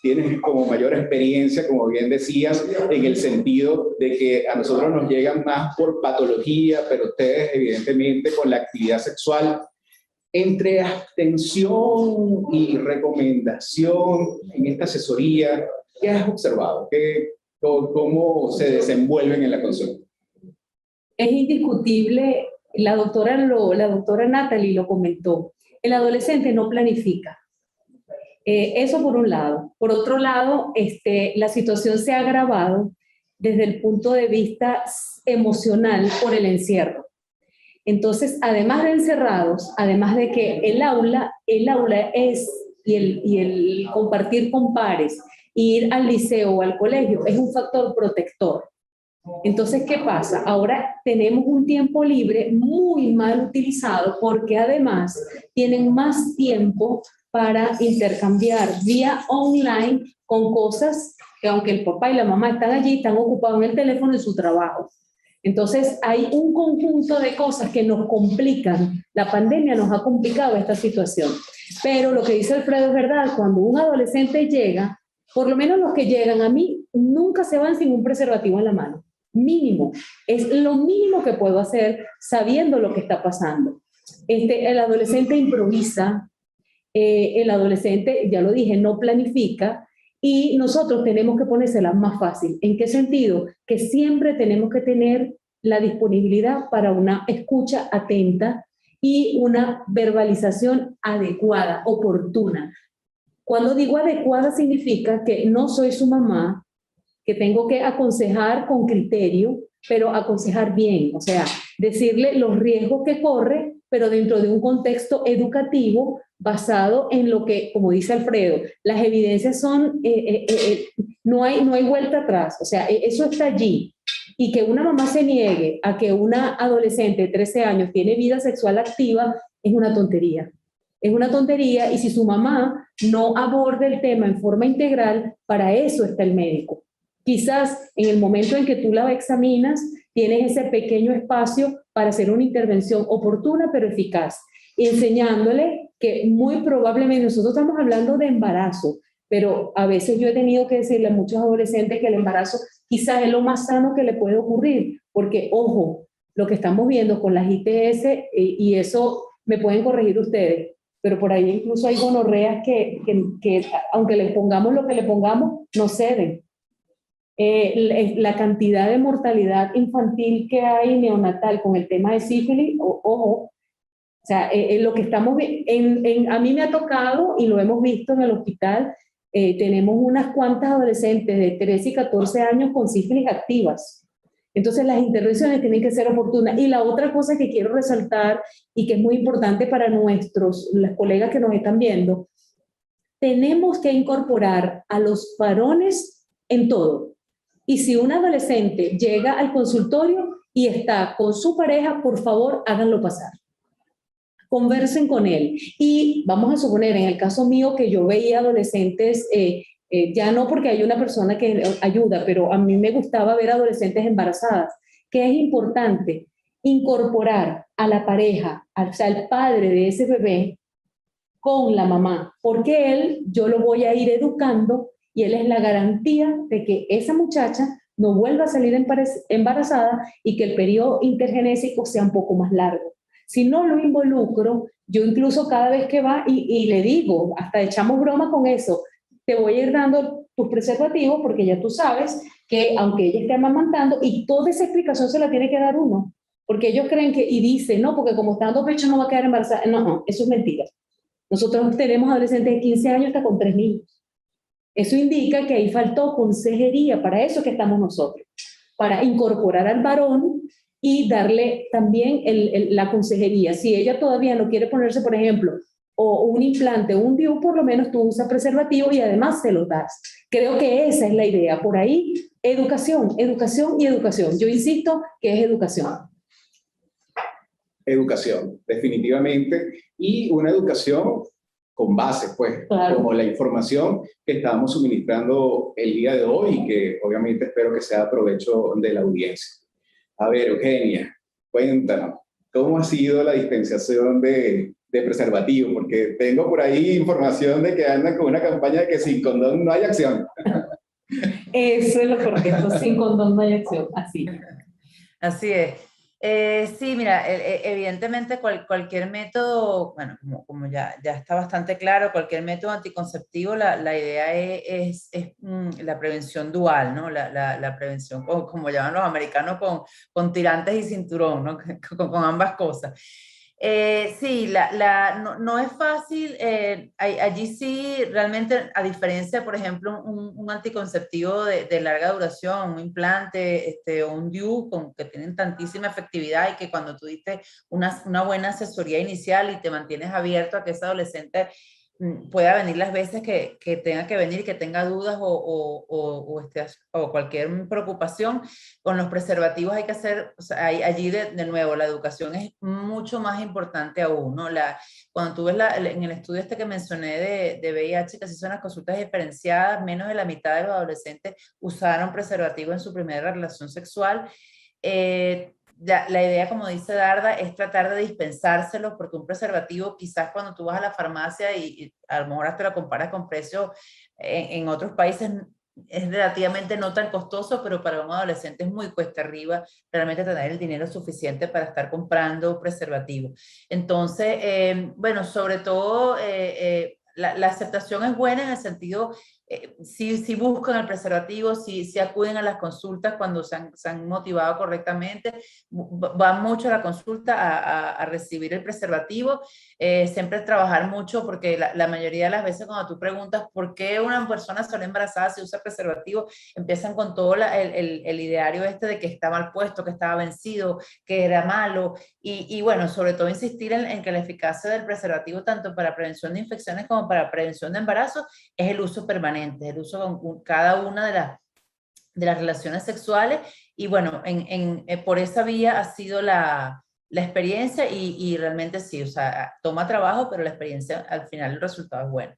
tienes como mayor experiencia, como bien decías, en el sentido de que a nosotros nos llegan más por patología, pero ustedes evidentemente con la actividad sexual, entre abstención y recomendación en esta asesoría, ¿qué has observado? ¿Cómo se desenvuelven en la consulta? Es indiscutible, la doctora Natalie lo comentó, el adolescente no planifica. Eso por un lado. Por otro lado, la situación se ha agravado desde el punto de vista emocional por el encierro. Entonces, además de encerrados, además de que el aula es, y el compartir con pares, ir al liceo o al colegio, es un factor protector. Entonces, ¿qué pasa? Ahora tenemos un tiempo libre muy mal utilizado porque además tienen más tiempo para intercambiar vía online con cosas que aunque el papá y la mamá están allí, están ocupados en el teléfono en su trabajo. Entonces hay un conjunto de cosas que nos complican. La pandemia nos ha complicado esta situación. Pero lo que dice Alfredo es verdad, cuando un adolescente llega, por lo menos los que llegan a mí, nunca se van sin un preservativo en la mano. Mínimo. Es lo mínimo que puedo hacer sabiendo lo que está pasando. El adolescente improvisa, el adolescente, ya lo dije, no planifica, y nosotros tenemos que ponérsela más fácil. ¿En qué sentido? Que siempre tenemos que tener la disponibilidad para una escucha atenta y una verbalización adecuada, oportuna. Cuando digo adecuada significa que no soy su mamá, que tengo que aconsejar con criterio, pero aconsejar bien, o sea, decirle los riesgos que corre, pero dentro de un contexto educativo basado en lo que, como dice Alfredo, las evidencias son, no hay vuelta atrás, o sea, eso está allí. Y que una mamá se niegue a que una adolescente de 13 años tiene vida sexual activa es una tontería. Es una tontería, y si su mamá no aborda el tema en forma integral, para eso está el médico. Quizás en el momento en que tú la examinas, tienes ese pequeño espacio para hacer una intervención oportuna pero eficaz, enseñándole que muy probablemente nosotros estamos hablando de embarazo, pero a veces yo he tenido que decirle a muchos adolescentes que el embarazo quizás es lo más sano que le puede ocurrir, porque ojo, lo que estamos viendo con las ITS, y eso me pueden corregir ustedes, pero por ahí incluso hay gonorreas que aunque les pongamos lo que le pongamos, no ceden. La cantidad de mortalidad infantil que hay neonatal con el tema de sífilis, ojo, o sea, lo que estamos a mí me ha tocado, y lo hemos visto en el hospital, tenemos unas cuantas adolescentes de 13 y 14 años con sífilis activas. Entonces las intervenciones tienen que ser oportunas. Y la otra cosa que quiero resaltar y que es muy importante para las colegas que nos están viendo, tenemos que incorporar a los varones en todo. Y si un adolescente llega al consultorio y está con su pareja, por favor, háganlo pasar. Conversen con él. Y vamos a suponer, en el caso mío, que yo veía adolescentes, ya no porque hay una persona que ayuda, pero a mí me gustaba ver adolescentes embarazadas, que es importante incorporar a la pareja, o sea, al padre de ese bebé, con la mamá, porque yo lo voy a ir educando y él es la garantía de que esa muchacha no vuelva a salir embarazada y que el periodo intergenésico sea un poco más largo. Si no lo involucro, yo incluso cada vez que va y le digo, hasta echamos broma con eso, te voy a ir dando tus preservativos porque ya tú sabes que aunque ella esté amamantando, y toda esa explicación se la tiene que dar uno, porque ellos creen que, y dicen, no, porque como está dando pecho no va a quedar embarazada. No, eso es mentira. Nosotros tenemos adolescentes de 15 años hasta con 3 niños. Eso indica que ahí faltó consejería, para eso que estamos nosotros, para incorporar al varón y darle también la consejería. Si ella todavía no quiere ponerse, por ejemplo, o un implante o un DIU, por lo menos tú usas preservativo y además se lo das. Creo que esa es la idea. Por ahí, educación, educación y educación. Yo insisto que es educación. Educación, definitivamente. Y una educación con bases, pues, claro, como la información que estamos suministrando el día de hoy y que obviamente espero que sea de provecho de la audiencia. A ver, Eugenia, cuéntanos, ¿cómo ha sido la dispensación de preservativo? Porque tengo por ahí información de que andan con una campaña de que sin condón no hay acción. Eso es lo correcto, sin condón no hay acción, así. Así es. Sí, mira, evidentemente cualquier método, bueno, como ya está bastante claro, cualquier método anticonceptivo, la idea es la prevención dual, ¿no? La prevención, como llaman los americanos, con tirantes y cinturón, ¿no? Con ambas cosas. Sí, no es fácil, allí sí, realmente, a diferencia, por ejemplo, un anticonceptivo de larga duración, un implante, o un DIU, que tienen tantísima efectividad y que cuando tú diste una buena asesoría inicial y te mantienes abierto a que ese adolescente pueda venir las veces que tenga que venir, que tenga dudas o cualquier preocupación. Con los preservativos hay que hacer, o sea, allí de nuevo, la educación es mucho más importante aún, ¿no? Cuando tú ves en el estudio este que mencioné de VIH, que se hizo unas consultas diferenciadas, menos de la mitad de los adolescentes usaron preservativo en su primera relación sexual. La idea, como dice Darda, es tratar de dispensárselos, porque un preservativo, quizás cuando tú vas a la farmacia y a lo mejor hasta lo comparas con precios en otros países, es relativamente no tan costoso, pero para un adolescente es muy cuesta arriba realmente tener el dinero suficiente para estar comprando preservativo. Entonces, bueno, sobre todo la aceptación es buena en el sentido, si buscan el preservativo, si acuden a las consultas cuando se han motivado correctamente, van mucho a la consulta a recibir el preservativo. Siempre trabajar mucho, porque la mayoría de las veces cuando tú preguntas por qué una persona sale embarazada si usa preservativo, empiezan con todo el ideario este de que está mal puesto, que estaba vencido, que era malo, y bueno, sobre todo insistir en que la eficacia del preservativo, tanto para prevención de infecciones como para prevención de embarazo, es el uso permanente, el uso con cada una de las relaciones sexuales. Y bueno, por esa vía ha sido la experiencia, y realmente sí, o sea, toma trabajo, pero la experiencia, al final el resultado es bueno.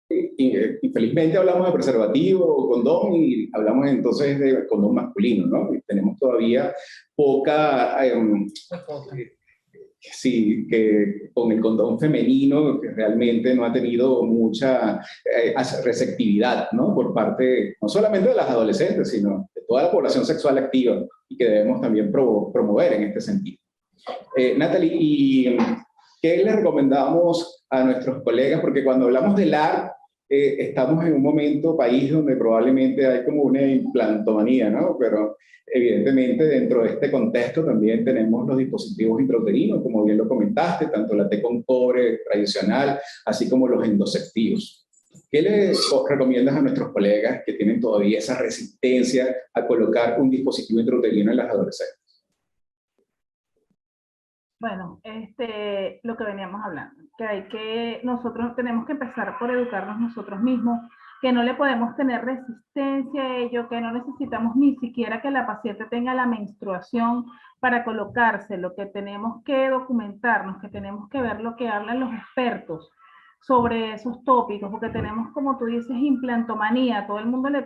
Y felizmente hablamos de preservativo, condón, y hablamos entonces de condón masculino, ¿no? Y tenemos todavía poca... sí, que con el condón femenino, que realmente no ha tenido mucha receptividad, ¿no? Por parte no solamente de las adolescentes, sino de toda la población sexual activa, y que debemos también promover en este sentido. Natalie, ¿y qué le recomendamos a nuestros colegas? Porque cuando hablamos del ART, estamos en un momento, país, donde probablemente hay como una implantomanía, ¿no? Pero evidentemente dentro de este contexto también tenemos los dispositivos intrauterinos, como bien lo comentaste, tanto la T con cobre tradicional, así como los endosectivos. ¿Qué les recomiendas a nuestros colegas que tienen todavía esa resistencia a colocar un dispositivo intrauterino en las adolescentes? Bueno, lo que veníamos hablando, nosotros tenemos que empezar por educarnos nosotros mismos, que no le podemos tener resistencia a ello, que no necesitamos ni siquiera que la paciente tenga la menstruación para colocárselo, que tenemos que documentarnos, que tenemos que ver lo que hablan los expertos sobre esos tópicos, porque tenemos, como tú dices, implantomanía. Todo el mundo le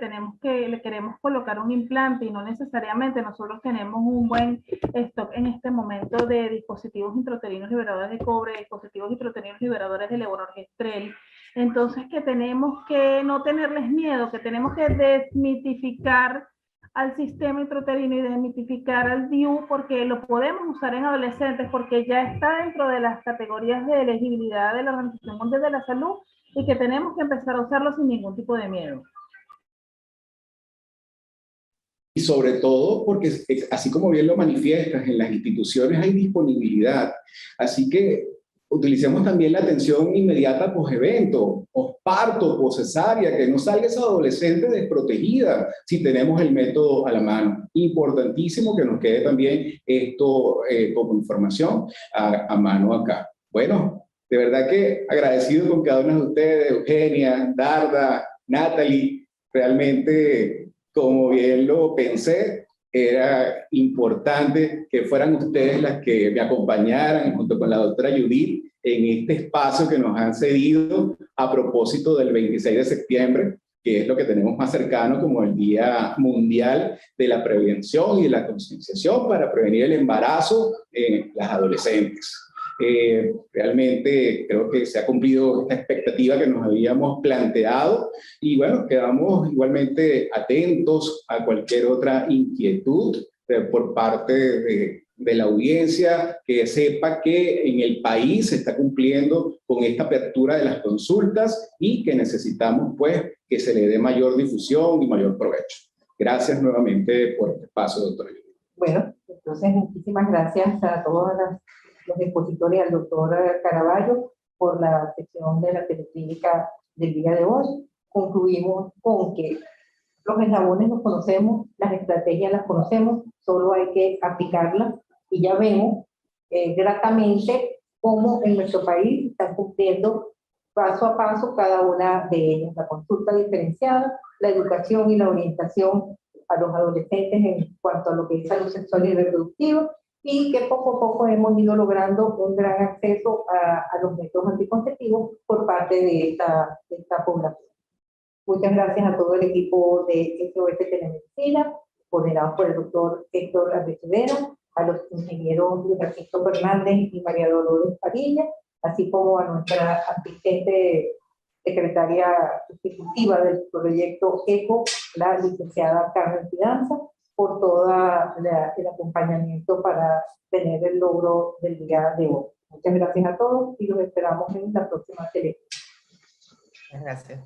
queremos colocar un implante, y no necesariamente nosotros tenemos un buen stock en este momento de dispositivos intrauterinos liberadores de cobre, dispositivos intrauterinos liberadores de levonorgestrel. Entonces, que tenemos que no tenerles miedo, que tenemos que desmitificar al sistema intrauterino y desmitificar al DIU, porque lo podemos usar en adolescentes, porque ya está dentro de las categorías de elegibilidad de la Organización Mundial de la Salud, y que tenemos que empezar a usarlo sin ningún tipo de miedo. Y sobre todo porque, así como bien lo manifiestas, en las instituciones hay disponibilidad. Así que utilicemos también la atención inmediata post-evento, post-parto, post-cesárea, que no salga esa adolescente desprotegida si tenemos el método a la mano. Importantísimo que nos quede también esto como información a mano acá. Bueno, de verdad que agradecido con cada una de ustedes, Eugenia, Darda, Natalie. Realmente, como bien lo pensé, era importante que fueran ustedes las que me acompañaran junto con la doctora Judith en este espacio que nos han cedido a propósito del 26 de septiembre, que es lo que tenemos más cercano como el Día Mundial de la Prevención y de la Concienciación para prevenir el embarazo en las adolescentes. Realmente creo que se ha cumplido esta expectativa que nos habíamos planteado, y bueno, quedamos igualmente atentos a cualquier otra inquietud por parte de la audiencia, que sepa que en el país se está cumpliendo con esta apertura de las consultas y que necesitamos pues que se le dé mayor difusión y mayor provecho. Gracias nuevamente por este espacio, doctora. Bueno, entonces muchísimas gracias a todos los expositores y al doctor Caraballo por la sección de la teleclínica del día de hoy. Concluimos con que los eslabones los conocemos, las estrategias las conocemos, solo hay que aplicarlas, y ya vemos gratamente cómo en nuestro país están cumpliendo paso a paso cada una de ellas. La consulta diferenciada, la educación y la orientación a los adolescentes en cuanto a lo que es salud sexual y reproductiva, y que poco a poco hemos ido logrando un gran acceso a los métodos anticonceptivos por parte de esta población. Muchas gracias a todo el equipo de SOS Telemedicina, coordinado por el doctor Héctor Arrechedera, a los ingenieros Francisco Fernández y María Dolores Padilla, así como a nuestra asistente secretaria ejecutiva del proyecto ECO, la licenciada Carmen Fidanza, por todo el acompañamiento para tener el logro del día de hoy. Muchas gracias a todos y los esperamos en la próxima tele. Gracias.